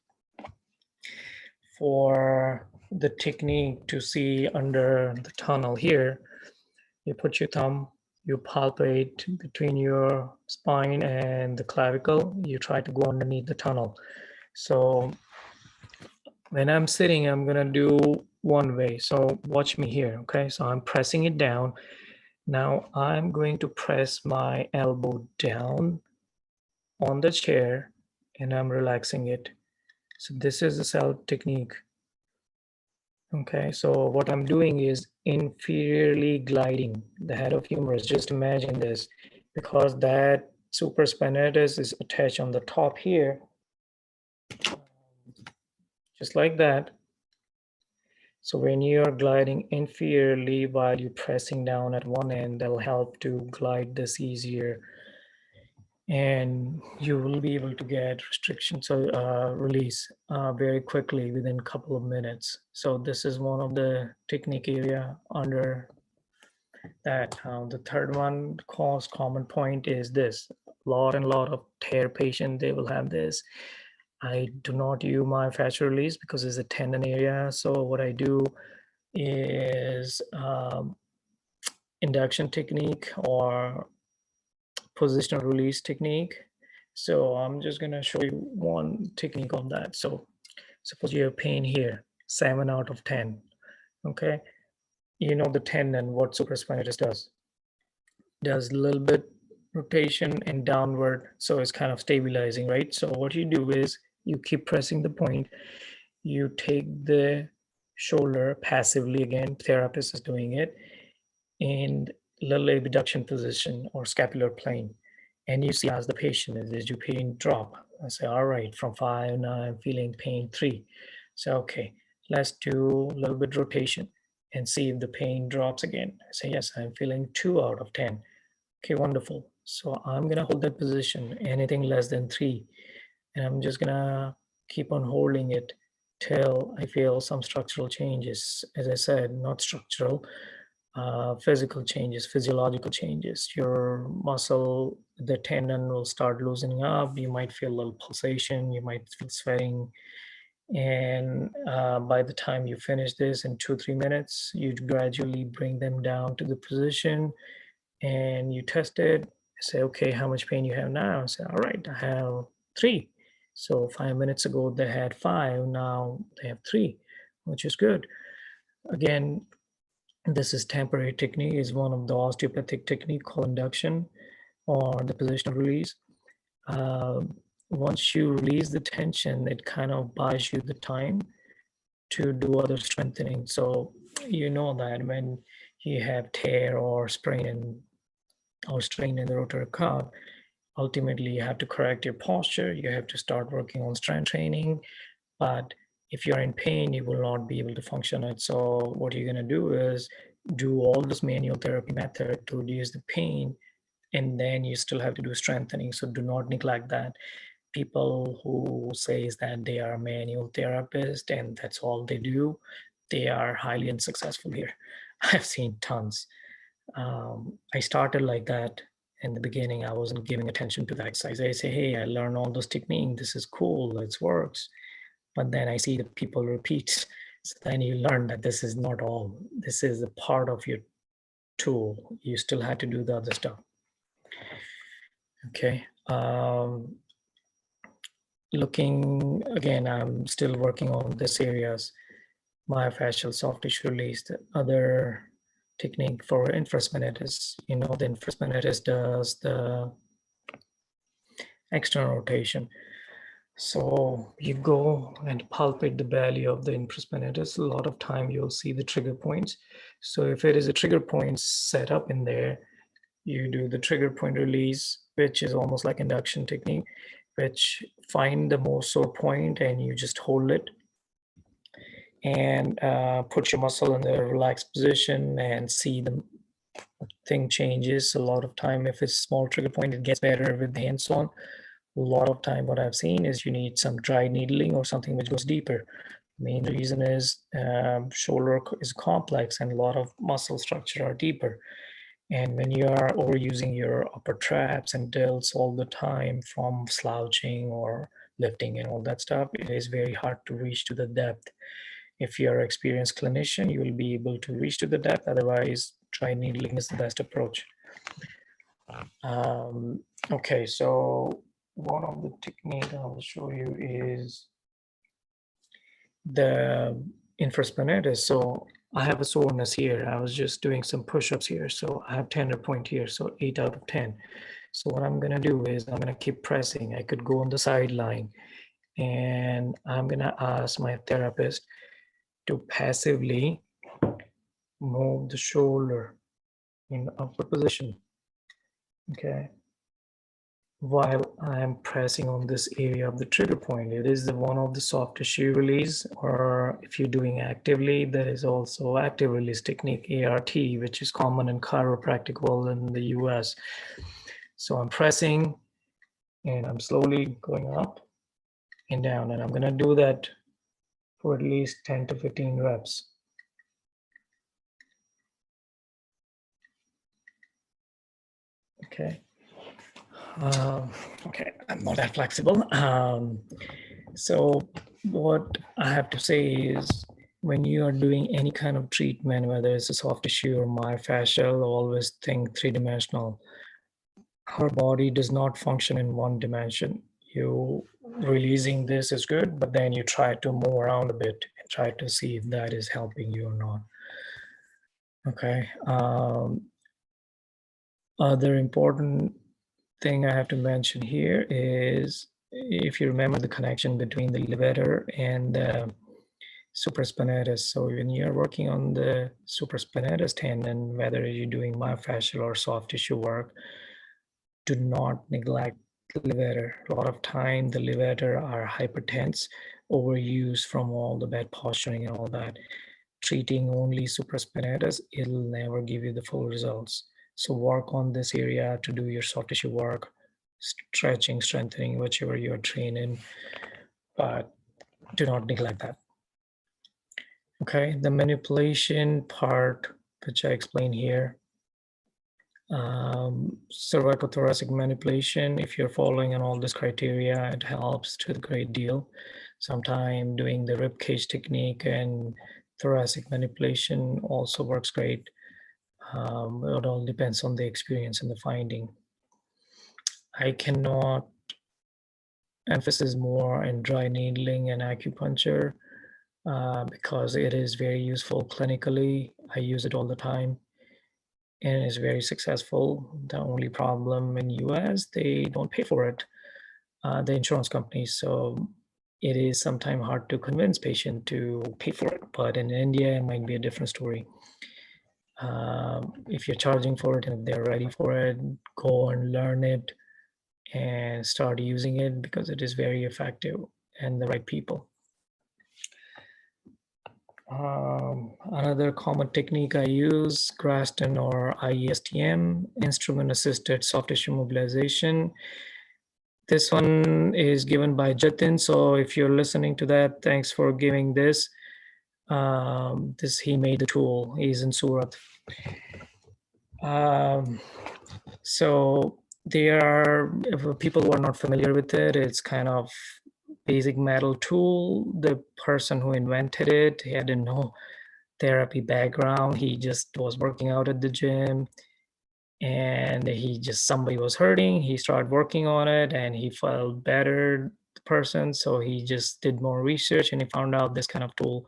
For the technique to see under the tunnel here, you put your thumb, you palpate between your spine and the clavicle, you try to go underneath the tunnel. So when I'm sitting, I'm gonna do one way. So watch me here, okay? So I'm pressing it down. Now I'm going to press my elbow down on the chair and I'm relaxing it. So this is the self technique. Okay, so what I'm doing is inferiorly gliding the head of humerus. Just imagine this, because that supraspinatus is attached on the top here, just like that. So when you're gliding inferiorly while you're pressing down at one end, that'll help to glide this easier. And you will be able to get restriction, so release very quickly within a couple of minutes. So this is one of the technique area under that. The third one, common point is this. Lot of tear patient, they will have this. I do not use my fascial release because it's a tendon area. So what I do is induction technique or positional release technique. So I'm just gonna show you one technique on that. So suppose you have pain here, 7 out of 10, okay? You know the tendon, what supraspinatus does a little bit rotation and downward, so it's kind of stabilizing, right? So what you do is you keep pressing the point, you take the shoulder passively, again, therapist is doing it, in little abduction position or scapular plane. And you see as the patient is your pain drop. I say, all right, from 5, now I'm feeling pain 3. So, okay, let's do a little bit rotation and see if the pain drops again. I say, yes, I'm feeling 2 out of 10. Okay, wonderful. So I'm gonna hold that position, anything less than 3. And I'm just gonna keep on holding it till I feel some structural changes. As I said, not structural, physical changes, physiological changes. Your muscle, the tendon will start loosening up. You might feel a little pulsation. You might feel sweating. And by the time you finish this in 2-3 minutes, you gradually bring them down to the position and you test it. Say, okay, how much pain you have now? Say, all right, I have 3. So 5 minutes ago they had 5. Now they have 3, which is good. Again, this is temporary technique, is one of the osteopathic technique called induction or the positional release. Once you release the tension, it kind of buys you the time to do other strengthening. So you know that when you have tear or strain in the rotator cuff, ultimately you have to correct your posture. You have to start working on strength training. But if you're in pain, you will not be able to function it. So what you're going to do is do all this manual therapy method to reduce the pain, and then you still have to do strengthening. So do not neglect that. People who says that they are manual therapist and that's all they do, they are highly unsuccessful here. I've seen tons. I started like that in the beginning. I wasn't giving attention to the exercise. I say, hey, I learned all those techniques. This is cool. It works. But then I see the people repeat. So then you learn that this is not all. This is a part of your tool. You still have to do the other stuff. Okay. Looking again, I'm still working on this areas. Myofascial soft tissue release, the other technique for infraspinatus. You know, the infraspinatus does the external rotation. So you go and palpate the belly of the infraspinatus. A lot of time you'll see the trigger points. So if it is a trigger point set up in there, you do the trigger point release, which is almost like induction technique, which find the most sore point and you just hold it and put your muscle in the relaxed position and see the thing changes. A lot of time, if it's small trigger point, it gets better with hands-on. A lot of time what I've seen is you need some dry needling or something which goes deeper. Main reason is shoulder is complex and a lot of muscle structure are deeper. And when you are overusing your upper traps and delts all the time from slouching or lifting and all that stuff, it is very hard to reach to the depth. If you're an experienced clinician, you will be able to reach to the depth. Otherwise, dry needling is the best approach. Okay, so one of the techniques I will show you is the infraspinatus. So I have a soreness here. I was just doing some push-ups here. So I have tender point here. So 8 out of 10. So what I'm going to do is I'm going to keep pressing. I could go on the sideline and I'm going to ask my therapist to passively move the shoulder in upward position. Okay. While I'm pressing on this area of the trigger point. It is one of the soft tissue release, or if you're doing actively, there is also active release technique, ART, which is common in chiropractic world in the US. So I'm pressing and I'm slowly going up and down, and I'm going to do that for at least 10 to 15 reps. Okay. Okay, I'm not that flexible. So what I have to say is when you are doing any kind of treatment, whether it's a soft tissue or myofascial, always think 3-dimensional. Our body does not function in 1 dimension. You releasing this is good, but then you try to move around a bit and try to see if that is helping you or not. Okay. Other important thing I have to mention here is, if you remember the connection between the levator and the supraspinatus. So when you're working on the supraspinatus tendon, whether you're doing myofascial or soft tissue work, do not neglect the levator. A lot of time the levator are hypertense, overuse from all the bad posturing and all that. Treating only supraspinatus, it'll never give you the full results. So work on this area to do your soft tissue work, stretching, strengthening, whichever you're trained in, but do not neglect that. Okay, the manipulation part which I explain here. Cervicothoracic manipulation, if you're following on all this criteria, it helps to a great deal. Sometimes doing the rib cage technique and thoracic manipulation also works great. It all depends on the experience and the finding. I cannot emphasize more in dry needling and acupuncture because it is very useful clinically. I use it all the time and is very successful. The only problem in US, they don't pay for it, the insurance companies. So it is sometimes hard to convince patient to pay for it. But in India, it might be a different story. If you're charging for it and if they're ready for it, go and learn it and start using it because it is very effective and the right people. Another common technique I use, Graston or IESTM, instrument-assisted soft tissue mobilization. This one is given by Jatin. So if you're listening to that, thanks for giving this. He made the tool. He's in Surat. So if people who are not familiar with it, it's kind of basic metal tool. The person who invented it, he had no therapy background. He just was working out at the gym and somebody was hurting. He started working on it and he felt better, the person. So he just did more research and he found out this kind of tool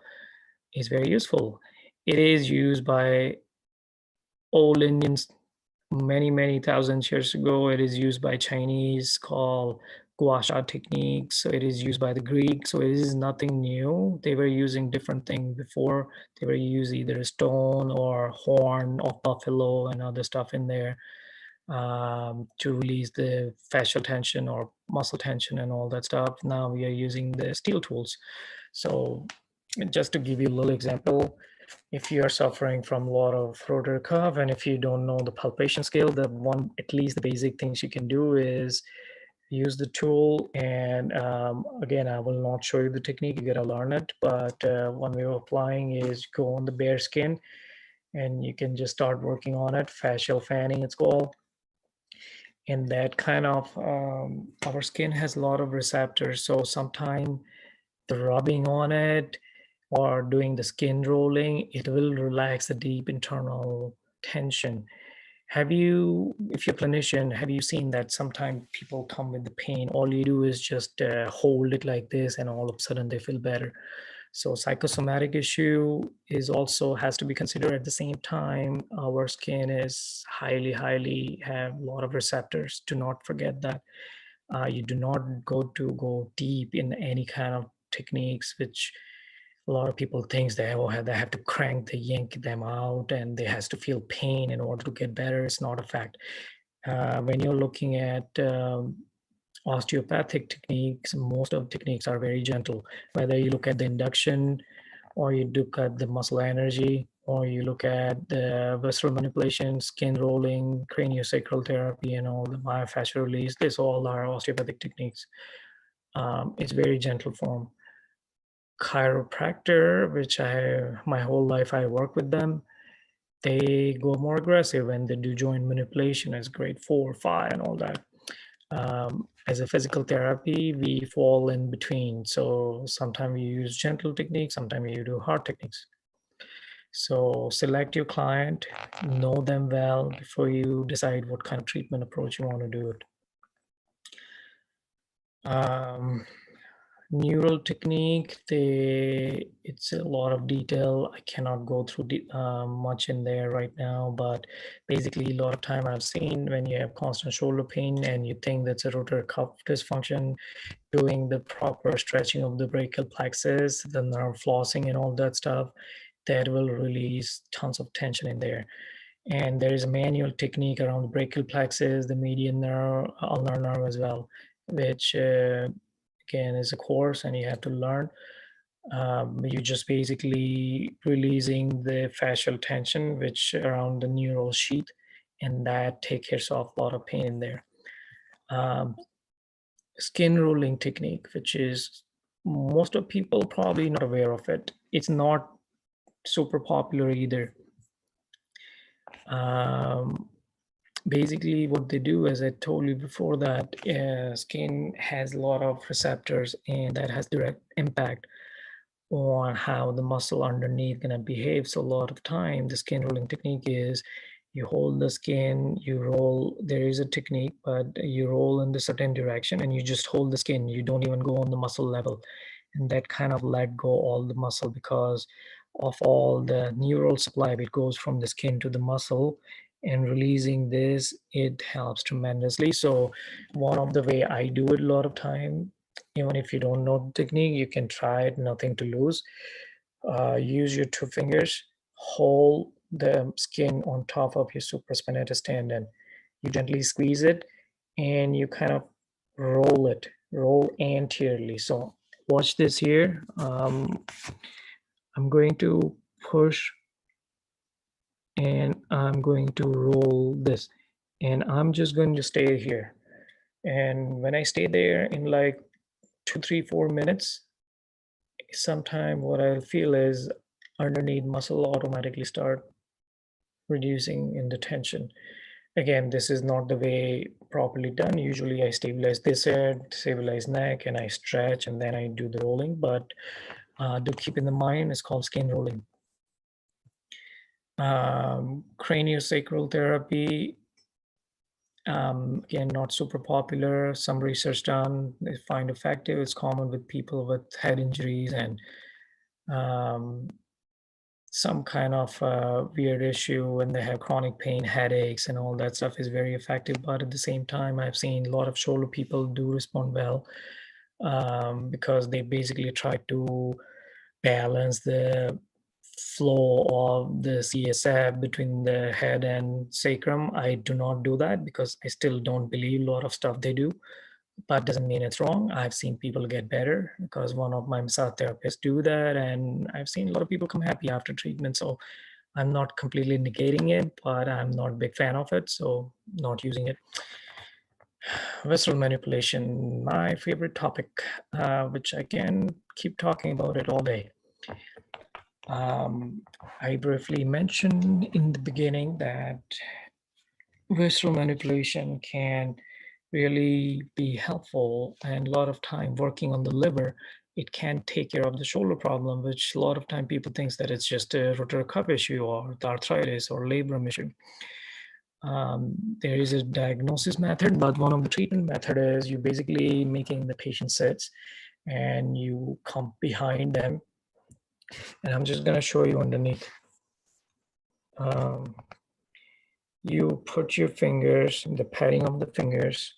is very useful. It is used by old Indians many thousands years ago. It is used by Chinese called gua sha technique. So it is used by the Greeks. So it is nothing new. They were using different things before. They were using either a stone or horn of buffalo and other stuff in there to release the fascial tension or muscle tension and all that stuff. Now we are using the steel tools. So just to give you a little example, if you are suffering from a lot of rotator cuff and if you don't know the palpation scale, at least the basic things you can do is use the tool. And again, I will not show you the technique, you gotta learn it. But one way of applying is go on the bare skin and you can just start working on it. Fascial fanning, it's called. And that kind of, our skin has a lot of receptors. So sometimes the rubbing on it or doing the skin rolling, it will relax the deep internal tension. If you're a clinician, have you seen that sometimes people come with the pain? All you do is just hold it like this and all of a sudden they feel better. So psychosomatic issue has to be considered at the same time. Our skin is highly have a lot of receptors. Do not forget that. You do not go deep in any kind of techniques, which a lot of people think they have to crank yank them out and they has to feel pain in order to get better. It's not a fact. When you're looking at osteopathic techniques, most of the techniques are very gentle. Whether you look at the induction or you look at the muscle energy or you look at the visceral manipulation, skin rolling, craniosacral therapy, and all the myofascial release, this all are osteopathic techniques. It's very gentle form. Chiropractor, which my whole life I work with them, they go more aggressive and they do joint manipulation as grade 4, 5, and all that. As a physical therapy, we fall in between. So sometimes you use gentle techniques, sometimes you do hard techniques. So select your client, know them well before you decide what kind of treatment approach you want to do it. Neural technique, it's a lot of detail. I cannot go through much in there right now, but basically a lot of time I've seen when you have constant shoulder pain and you think that's a rotator cuff dysfunction, doing the proper stretching of the brachial plexus, the nerve flossing and all that stuff, that will release tons of tension in there. And there is a manual technique around the brachial plexus, the median nerve, ulnar nerve as well, which again is a course and you have to learn. You just basically releasing the fascial tension which around the neural sheath, and that takes care of a lot of pain in there. Skin rolling technique, which is most of people probably not aware of it. It's not super popular either. Basically, what they do, as I told you before, that skin has a lot of receptors, and that has direct impact on how the muscle underneath gonna behave. So a lot of time, the skin rolling technique is you hold the skin, you roll. There is a technique, but you roll in the certain direction, and you just hold the skin. You don't even go on the muscle level, and that kind of let go all the muscle because of all the neural supply which goes from the skin to the muscle. And releasing this, it helps tremendously. So one of the way I do it a lot of time, even if you don't know the technique, you can try it, nothing to lose. Use your two fingers, hold the skin on top of your supraspinatus tendon. You gently squeeze it, and you kind of roll it, roll anteriorly. So watch this here. I'm going to push, and I'm going to roll this, and I'm just going to stay here. And when I stay there in like 2, 3, 4 minutes, sometime what I'll feel is underneath muscle automatically start reducing in the tension. Again, this is not the way properly done. Usually I stabilize this head, stabilize neck, and I stretch, and then I do the rolling. But do keep in the mind, it's called skin rolling. Craniosacral therapy, again, not super popular. Some research done, they find effective. It's common with people with head injuries and some kind of weird issue when they have chronic pain, headaches, and all that stuff is very effective. But at the same time, I've seen a lot of shoulder people do respond well because they basically try to balance the flow of the CSF between the head and sacrum. I do not do that because I still don't believe a lot of stuff they do, but doesn't mean it's wrong. I've seen people get better because one of my massage therapists do that, and I've seen a lot of people come happy after treatment. So I'm not completely negating it, but I'm not a big fan of it, so not using it. Visceral manipulation, my favorite topic, which I can keep talking about it all day. I briefly mentioned in the beginning that visceral manipulation can really be helpful, and a lot of time working on the liver, it can take care of the shoulder problem, which a lot of time people thinks that it's just a rotator cuff issue or the arthritis or labrum issue. There is a diagnosis method, but one of the treatment method is you basically making the patient sits and you come behind them, and I'm just going to show you underneath. You put your fingers, the padding of the fingers,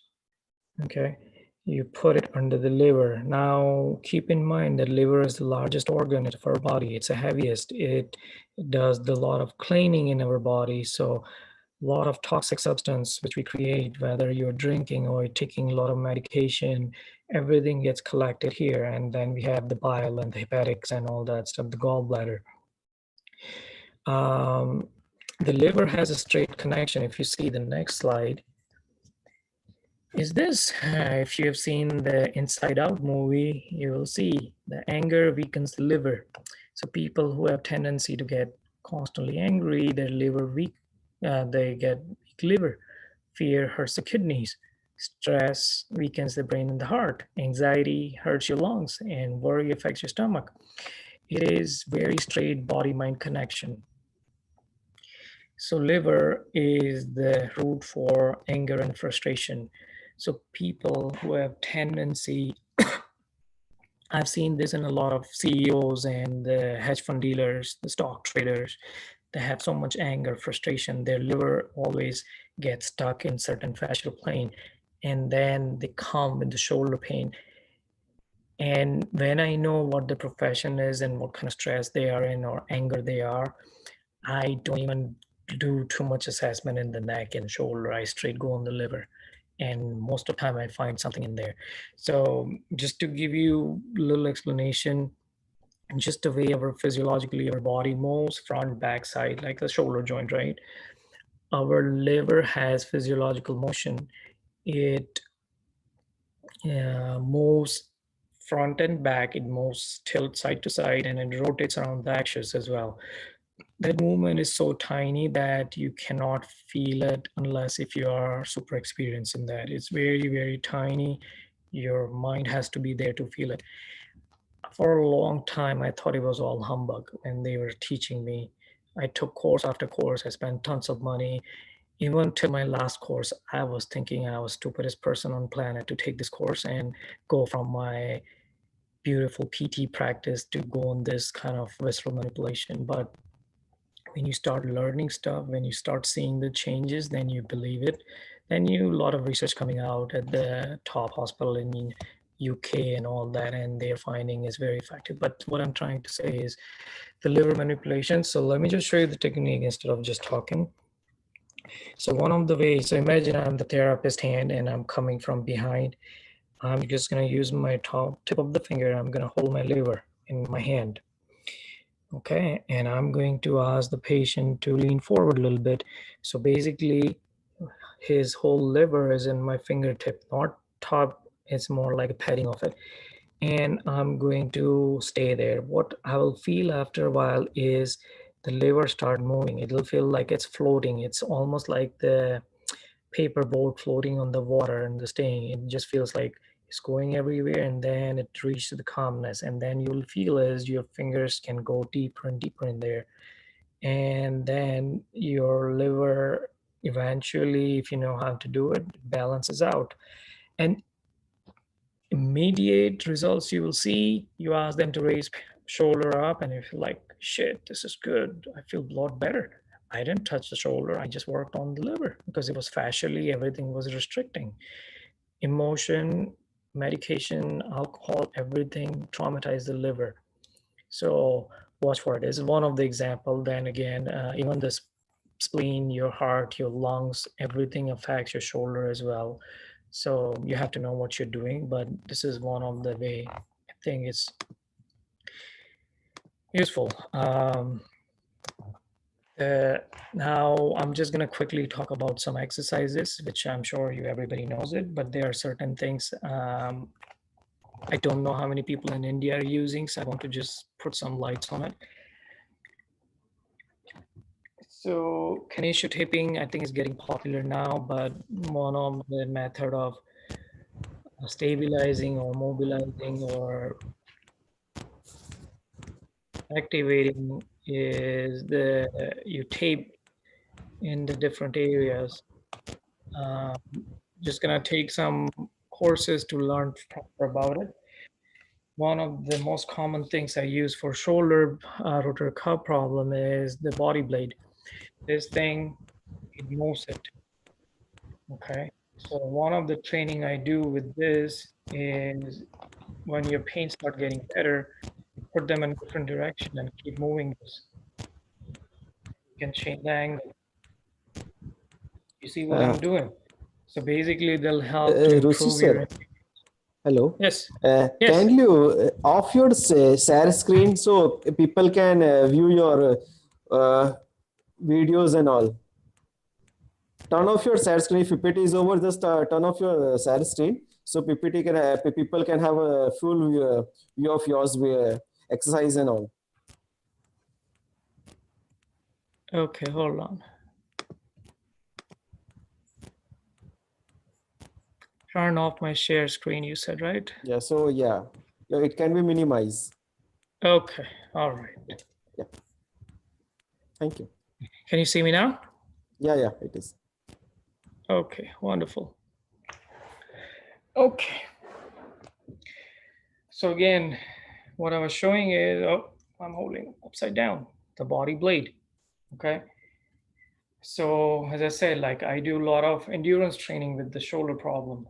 okay, you put it under the liver. Now keep in mind that liver is the largest organ of our body. It's the heaviest. It does a lot of cleaning in our body. So a lot of toxic substance which we create, whether you're drinking or you're taking a lot of medication, everything gets collected here. And then we have the bile and the hepatics and all that stuff, the gallbladder. The liver has a straight connection. If you see the next slide, is this, if you have seen the Inside Out movie, you will see the anger weakens the liver. So people who have tendency to get constantly angry, their liver weak, they get weak liver. Fear hurts the kidneys. Stress weakens the brain and the heart. Anxiety hurts your lungs, and worry affects your stomach. It is very straight body-mind connection. So liver is the root for anger and frustration. So people who have tendency, I've seen this in a lot of CEOs and the hedge fund dealers, the stock traders, they have so much anger, frustration, their liver always gets stuck in certain fascial plane, and then they come with the shoulder pain. And when I know what the profession is and what kind of stress they are in or anger they are, I don't even do too much assessment in the neck and shoulder. I straight go on the liver. And most of the time I find something in there. So just to give you a little explanation, just the way our physiologically our body moves, front, back, side, like the shoulder joint, right? Our liver has physiological motion. It moves front and back, it moves tilt side to side, and it rotates around the axis as well. that movement is so tiny that you cannot feel it unless if you are super experienced in that. It's very, very tiny. Your mind has to be there to feel it. For a long time, I thought it was all humbug when they were teaching me. I took course after course. I spent tons of money. Even till my last course, I was thinking I was stupidest person on planet to take this course and go from my beautiful PT practice to go on this kind of visceral manipulation. But when you start learning stuff, when you start seeing the changes, then you believe it. Then a lot of research coming out at the top hospital in UK and all that, and their finding is very effective. But what I'm trying to say is the liver manipulation. So let me just show you the technique instead of just talking. So one of the ways, so imagine I'm the therapist hand and I'm coming from behind. I'm just going to use my top tip of the finger. I'm going to hold my liver in my hand. Okay, and I'm going to ask the patient to lean forward a little bit. So basically, his whole liver is in my fingertip, not top. It's more like a petting of it. And I'm going to stay there. What I will feel after a while is the liver start moving. It'll feel like it's floating. It's almost like the paper boat floating on the water and the staying. It just feels like it's going everywhere, and then it reaches the calmness, and then you'll feel as your fingers can go deeper and deeper in there, and then your liver eventually, if you know how to do it, balances out. And immediate results you will see, you ask them to raise shoulder up and you feel like, shit, this is good, I feel a lot better. I didn't touch the shoulder, I just worked on the liver because it was fascially, everything was restricting. Emotion, medication, alcohol, everything traumatized the liver. So watch for it. This is one of the example. Then again, even the spleen, your heart, your lungs, everything affects your shoulder as well. So you have to know what you're doing, but this is one of the way I think it's useful. Now I'm just going to quickly talk about some exercises, which I'm sure everybody knows it, but there are certain things I don't know how many people in India are using, so I want to just put some lights on it. So kinesia taping, I think, is getting popular now, but one of the method of stabilizing or mobilizing or activating is you tape in the different areas. Just gonna take some courses to learn proper about it. One of the most common things I use for shoulder rotator cuff problem is the body blade. This thing, it moves it. Okay. So one of the training I do with this is when your pain start getting better, you put them in a different direction and keep moving this. You can change the angle. You see what I'm doing? So basically they'll help to Rushi improve your. sir, hello. Yes. Can Yes. you off your share screen so people can view your videos and all? Turn off your share screen. If PPT is over, just turn off your share screen so PPT can people can have a full view of yours exercise and all. Okay, hold on. Turn off my share screen, you said, right? Yeah. So yeah, it can be minimized. Okay. All right. Yeah. Thank you. Can you see me now? Yeah, it is. Okay, wonderful. Okay. So again, what I was showing is, I'm holding upside down the body blade. Okay. So as I said, like I do a lot of endurance training with the shoulder problem.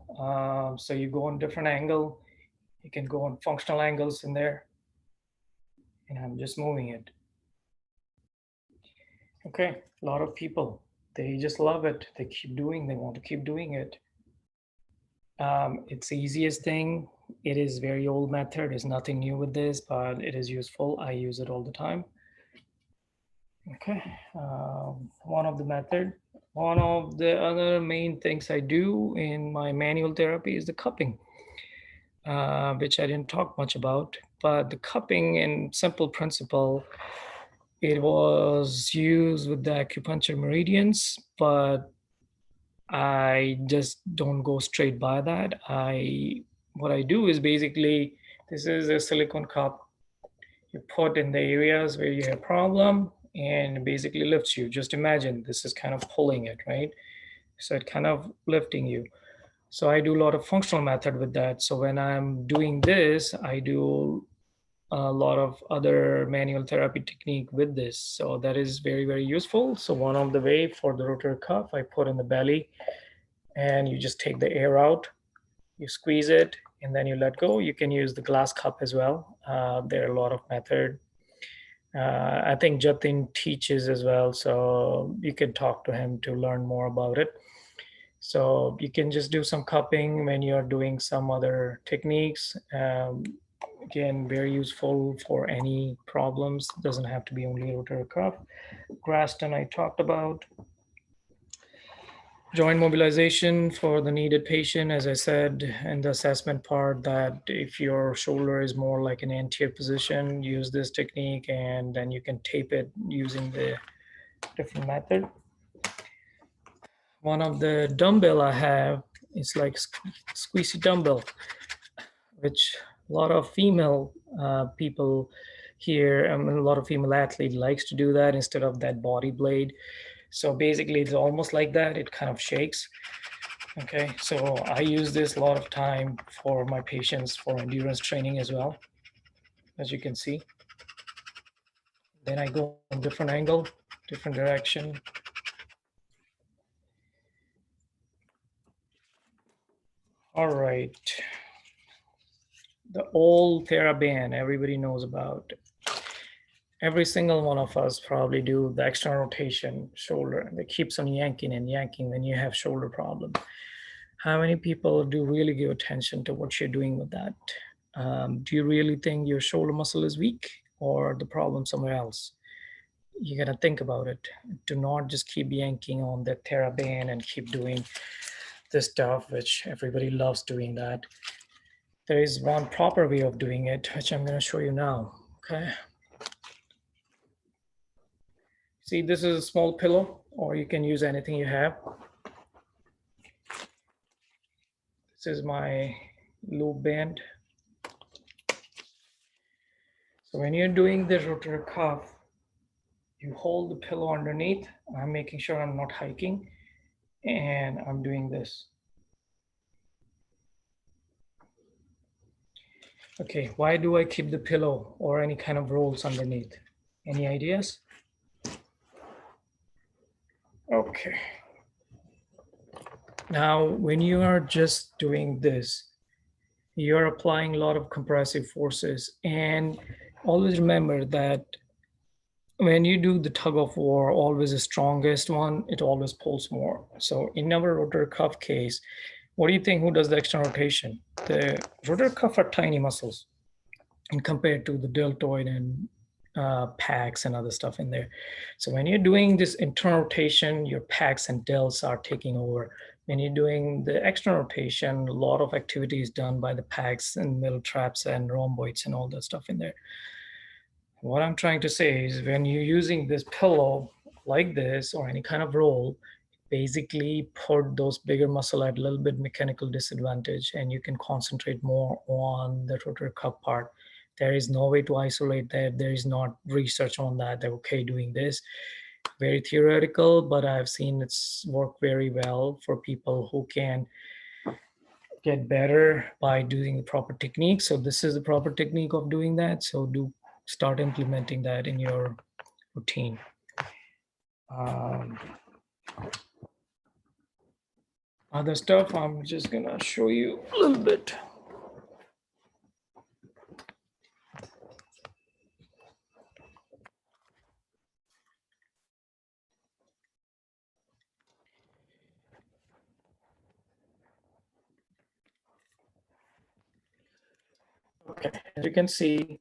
So you go on different angle, you can go on functional angles in there, and I'm just moving it. Okay, a lot of people, they just love it. They want to keep doing it. It's the easiest thing. It is very old method. There's nothing new with this, but it is useful. I use it all the time. Okay, one of the other main things I do in my manual therapy is the cupping, which I didn't talk much about. But the cupping, in simple principle, It was used with the acupuncture meridians, but I just don't go straight by that. What I do is basically, this is a silicone cup you put in the areas where you have problem, and it basically lifts you. Just imagine this is kind of pulling it, right? So it kind of lifting you. So I do a lot of functional method with that. So when I'm doing this, I do a lot of other manual therapy technique with this. So that is very, very useful. So one of the way for the rotator cuff, I put in the belly, and you just take the air out, you squeeze it, and then you let go. You can use the glass cup as well. There are a lot of method. I think Jatin teaches as well, so you can talk to him to learn more about it. So you can just do some cupping when you're doing some other techniques. Again, very useful for any problems. Doesn't have to be only rotator cuff. Graston I talked about. Joint mobilization for the needed patient, as I said in the assessment part, that if your shoulder is more like an anterior position, use this technique, and then you can tape it using the different method. One of the dumbbell I have is like squeezy dumbbell, which a lot of female people here, I mean, a lot of female athlete likes to do that instead of that body blade. So basically it's almost like that. It kind of shakes. Okay, so I use this a lot of time for my patients for endurance training as well, as you can see. Then I go on different angle, different direction. All right. The old TheraBand everybody knows about. Every single one of us probably do the external rotation shoulder that keeps on yanking and yanking when you have shoulder problem. How many people do really give attention to what you're doing with that? Do you really think your shoulder muscle is weak or the problem somewhere else? You gotta think about it. Do not just keep yanking on the TheraBand and keep doing this stuff, which everybody loves doing that. There is one proper way of doing it, which I'm gonna show you now, okay? See, this is a small pillow, or you can use anything you have. This is my loop band. So when you're doing the rotator cuff, you hold the pillow underneath. I'm making sure I'm not hiking, and I'm doing this. Okay, why do I keep the pillow or any kind of rolls underneath? Any ideas? Okay. Now, when you are just doing this, you're applying a lot of compressive forces. And always remember that when you do the tug of war, always the strongest one, it always pulls more. So in our rotator cuff case, what do you think, who does the external rotation? The rotator cuff are tiny muscles and compared to the deltoid and packs and other stuff in there. So when you're doing this internal rotation, your packs and delts are taking over. When you're doing the external rotation, a lot of activity is done by the packs and middle traps and rhomboids and all that stuff in there. What I'm trying to say is when you're using this pillow like this or any kind of roll, basically put those bigger muscle at a little bit mechanical disadvantage, and you can concentrate more on the rotator cuff part. There is no way to isolate that. There is not research on that. They're okay doing this. Very theoretical, but I've seen it's work very well for people who can get better by doing the proper technique. So this is the proper technique of doing that. So do start implementing that in your routine. Other stuff, I'm just gonna show you a little bit. Okay, as you can see,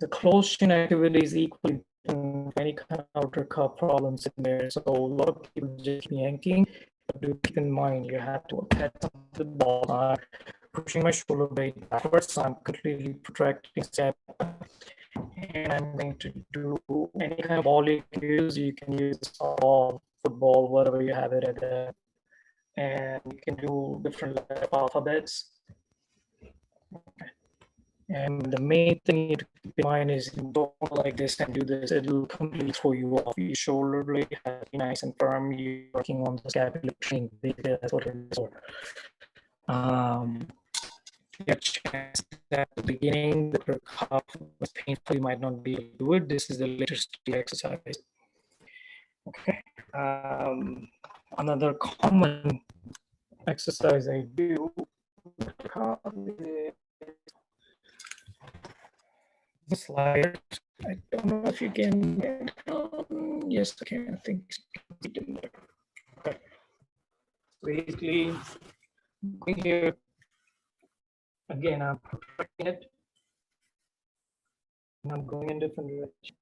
the closed shin activity is equally important for any kind of outer cuff problems in there. So a lot of people just yanking, but do keep in mind you have to attach the ball. I'm pushing my shoulder blade backwards, so I'm completely protracting step, and I'm going to do any kind of ball you can use. You can use softball, football, whatever you have it at the, and you can do different alphabets. Okay. And the main thing you need to keep in mind is don't go like this and do this. It'll completely throw you off. Your shoulder blade has to be nice and firm. You're working on the scapular training. That's what it is for. You have a chance at the beginning, the cuff was painful. You might not be able to do it. This is the later stage exercise. Okay. Another common exercise I do the sliders. I don't know if you can get yes, I can. I think okay. Basically, going here again, I'm protecting it, and I'm going in different direction.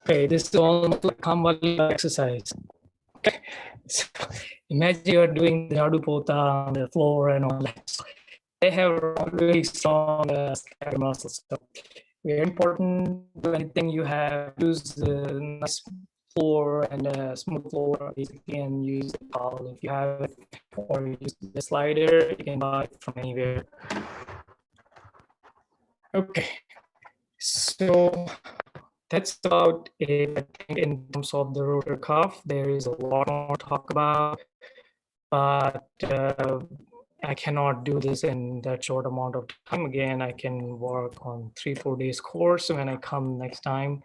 Okay, this is almost like Kamwali exercise. Okay, so imagine you're doing the Pota on the floor and all that. They have really strong scapular muscles. So very important. Anything you have, use the nice floor and a smooth floor, basically, and use the towel if you have it, or use the slider. You can buy it from anywhere. Okay, so that's about it. I think in terms of the rotator cuff, there is a lot more to talk about, but I cannot do this in that short amount of time. Again, I can work on 3-4 days course when I come next time.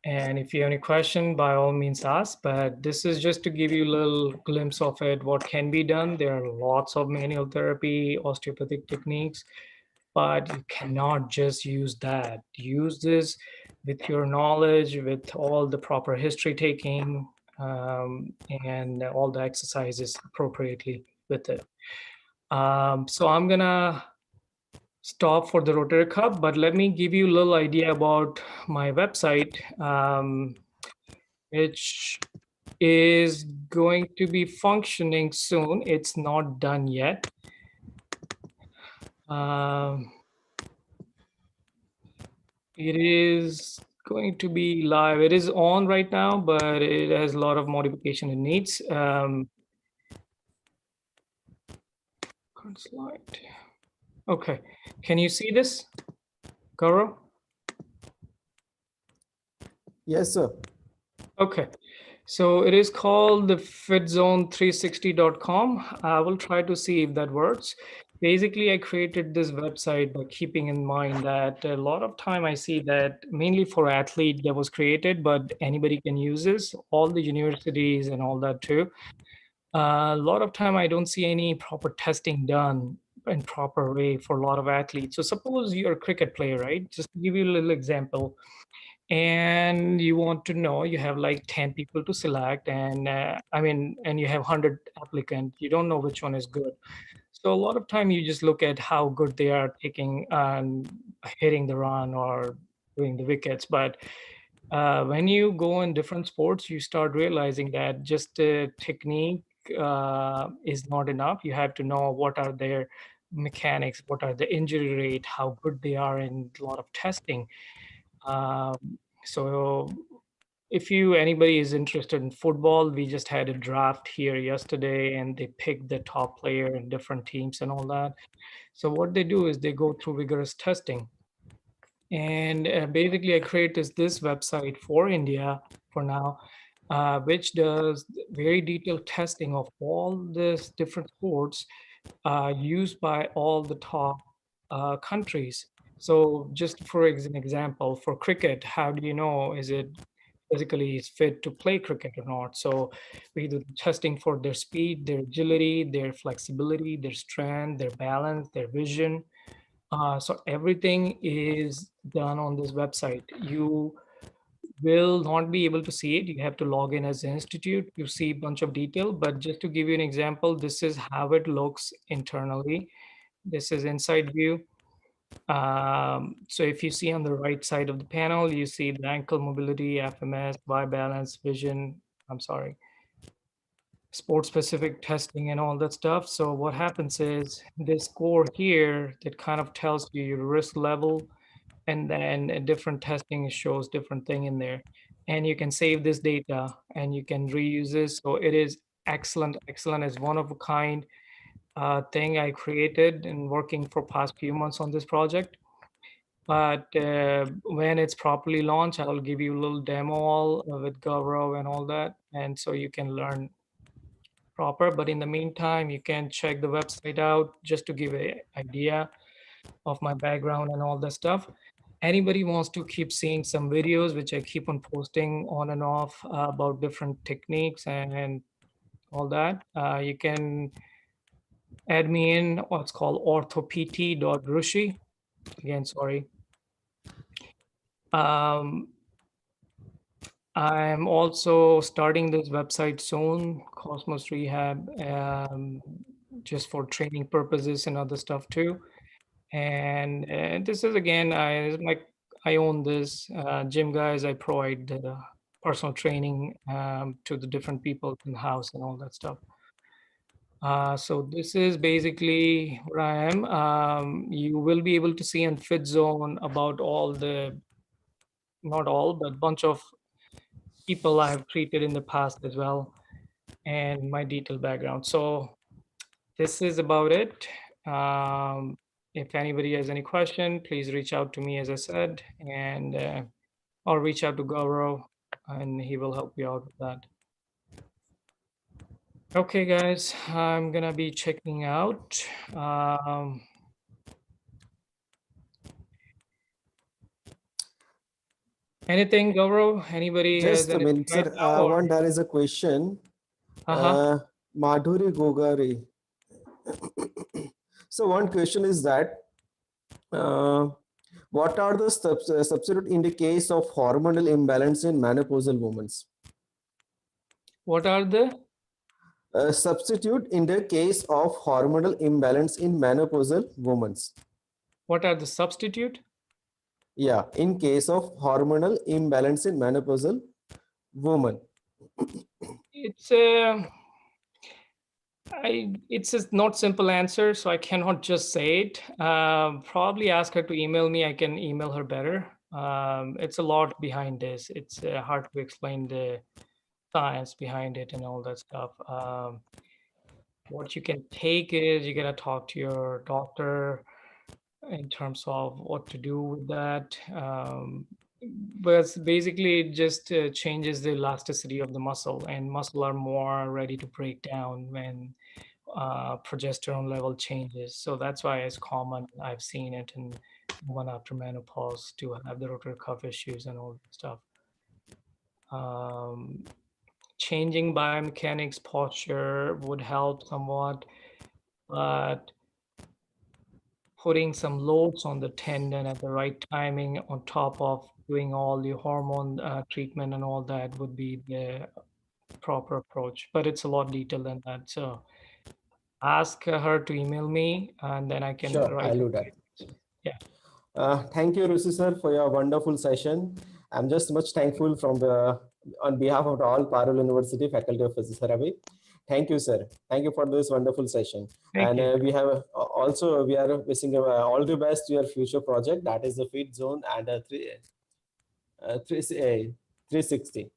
And if you have any question, by all means ask, but this is just to give you a little glimpse of it, what can be done. There are lots of manual therapy, osteopathic techniques, but you cannot just use that. Use this with your knowledge, with all the proper history taking, and all the exercises appropriately with it. So I'm gonna stop for the rotator cuff, but let me give you a little idea about my website, which is going to be functioning soon. It's not done yet. It is going to be live. It is on right now, but it has a lot of modification it needs. Slide. Okay, can you see this, Gaurav? Yes, sir. Okay, so it is called the Fitzone360.com. I will try to see if that works. Basically, I created this website by keeping in mind that a lot of time I see that mainly for athlete that was created, but anybody can use this, all the universities and all that too. A lot of time I don't see any proper testing done in proper way for a lot of athletes. So suppose you're a cricket player, right? Just to give you a little example, and you want to know, you have like 10 people to select, and and you have 100 applicants, you don't know which one is good. So a lot of time you just look at how good they are taking and hitting the run or doing the wickets. But when you go in different sports, you start realizing that just technique is not enough. You have to know what are their mechanics, what are the injury rate, how good they are in a lot of testing. So if anybody is interested in football, we just had a draft here yesterday and they picked the top player in different teams and all that. So what they do is they go through vigorous testing. And basically I created this website for India for now, which does very detailed testing of all these different sports used by all the top countries. So just for an example, for cricket, how do you know is it physically is fit to play cricket or not? So we do testing for their speed, their agility, their flexibility, their strength, their balance, their vision. So everything is done on this website. You will not be able to see it. You have to log in as an institute to see a bunch of detail. But just to give you an example, this is how it looks internally. This is inside view. So if you see on the right side of the panel, you see the ankle mobility, FMS, Y balance, vision, I'm sorry, sport-specific testing and all that stuff. So what happens is this score here that kind of tells you your risk level, and then a different testing shows different thing in there. And you can save this data and you can reuse this. So it is excellent, excellent. It's one of a kind thing I created and working for past few months on this project. But when it's properly launched, I'll give you a little demo with Gaurav and all that. And so you can learn proper. But in the meantime, you can check the website out just to give an idea of my background and all that stuff. Anybody wants to keep seeing some videos, which I keep on posting on and off about different techniques and all that, you can add me in what's called orthopt.rushi. Again, sorry. I'm also starting this website soon, Cosmos Rehab, just for training purposes and other stuff too. And this is again, I own this gym, guys. I provide the personal training to the different people in the house and all that stuff. So this is basically where I am. You will be able to see on Fitzone about all the, not all, but bunch of people I have treated in the past as well, and my detailed background. So this is about it. If anybody has any question, please reach out to me, as I said, and or reach out to Gaurav, and he will help you out with that. Okay, guys, I'm gonna be checking out. Anything, Gaurav? Anybody has Just a anything minute, right sir. now? Or One, there is a question. uh-huh. Madhuri Gogari. So one question is that uh, what are the substitute in the case of hormonal imbalance in menopausal women? What are the Substitute in the case of hormonal imbalance in menopausal women. what are the substitute? Yeah, in case of hormonal imbalance in menopausal woman. It's it's a not simple answer, so I cannot just say it. Probably ask her to email me. I can email her better. It's a lot behind this. It's hard to explain the science behind it and all that stuff. What you can take is you gotta talk to your doctor in terms of what to do with that. But basically, it just changes the elasticity of the muscle, and muscle are more ready to break down when progesterone level changes. So that's why it's common. I've seen it in women after menopause to have the rotator cuff issues and all that stuff. Um, Changing biomechanics posture would help somewhat, but putting some loads on the tendon at the right timing on top of doing all the hormone treatment and all that would be the proper approach. But it's a lot detailed than that. So ask her to email me and then I can Sure, write I'll it. do that. Yeah. Thank you, Rushi sir, for your wonderful session. I'm just much thankful from the on behalf of all Parul University Faculty of Physiotherapy. Thank you, sir. Thank you for this wonderful session. Thank And you. we have also we are wishing all the best to your future project. That is the Fitzone and 360.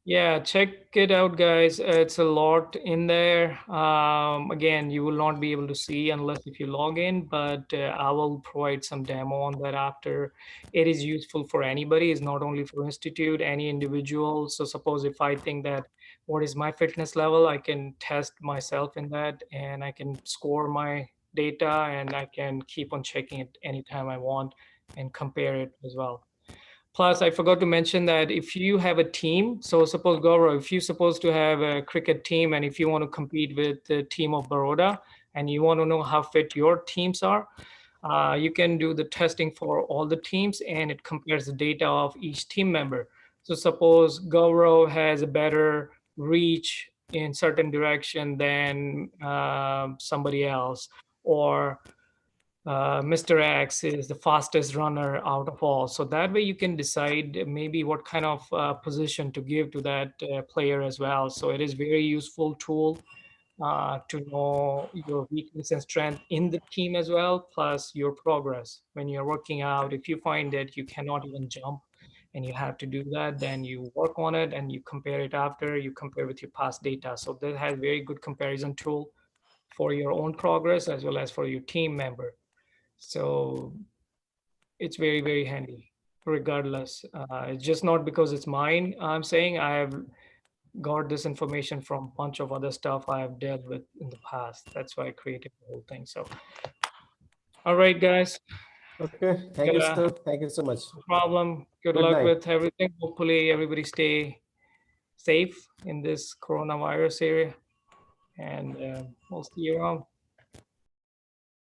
Yeah, check it out, guys. It's a lot in there. Again, you will not be able to see unless if you log in, but I will provide some demo on that after. It is useful for anybody. It's not only for institute, any individual. So suppose if I think that what is my fitness level, I can test myself in that and I can score my data and I can keep on checking it anytime I want and compare it as well. Plus, I forgot to mention that if you have a team, so suppose Gaurav, if you're supposed to have a cricket team and if you want to compete with the team of Baroda and you want to know how fit your teams are, you can do the testing for all the teams and it compares the data of each team member. So suppose Gaurav has a better reach in certain direction than somebody else, or Mr. X is the fastest runner out of all. So that way you can decide maybe what kind of position to give to that player as well. So it is very useful tool to know your weakness and strength in the team as well, plus your progress. When you're working out, if you find that you cannot even jump and you have to do that, then you work on it and you compare it after, you compare with your past data. So that has very good comparison tool for your own progress as well as for your team member. So it's very, very handy regardless. It's just not because it's mine. I'm saying I have got this information from a bunch of other stuff I have dealt with in the past. That's why I created the whole thing. So, all right, guys, Okay. Thank you, gotta sir. Thank you so much. no problem. Good Good luck night. with everything. Hopefully, everybody stay safe in this coronavirus area, and we'll see you around.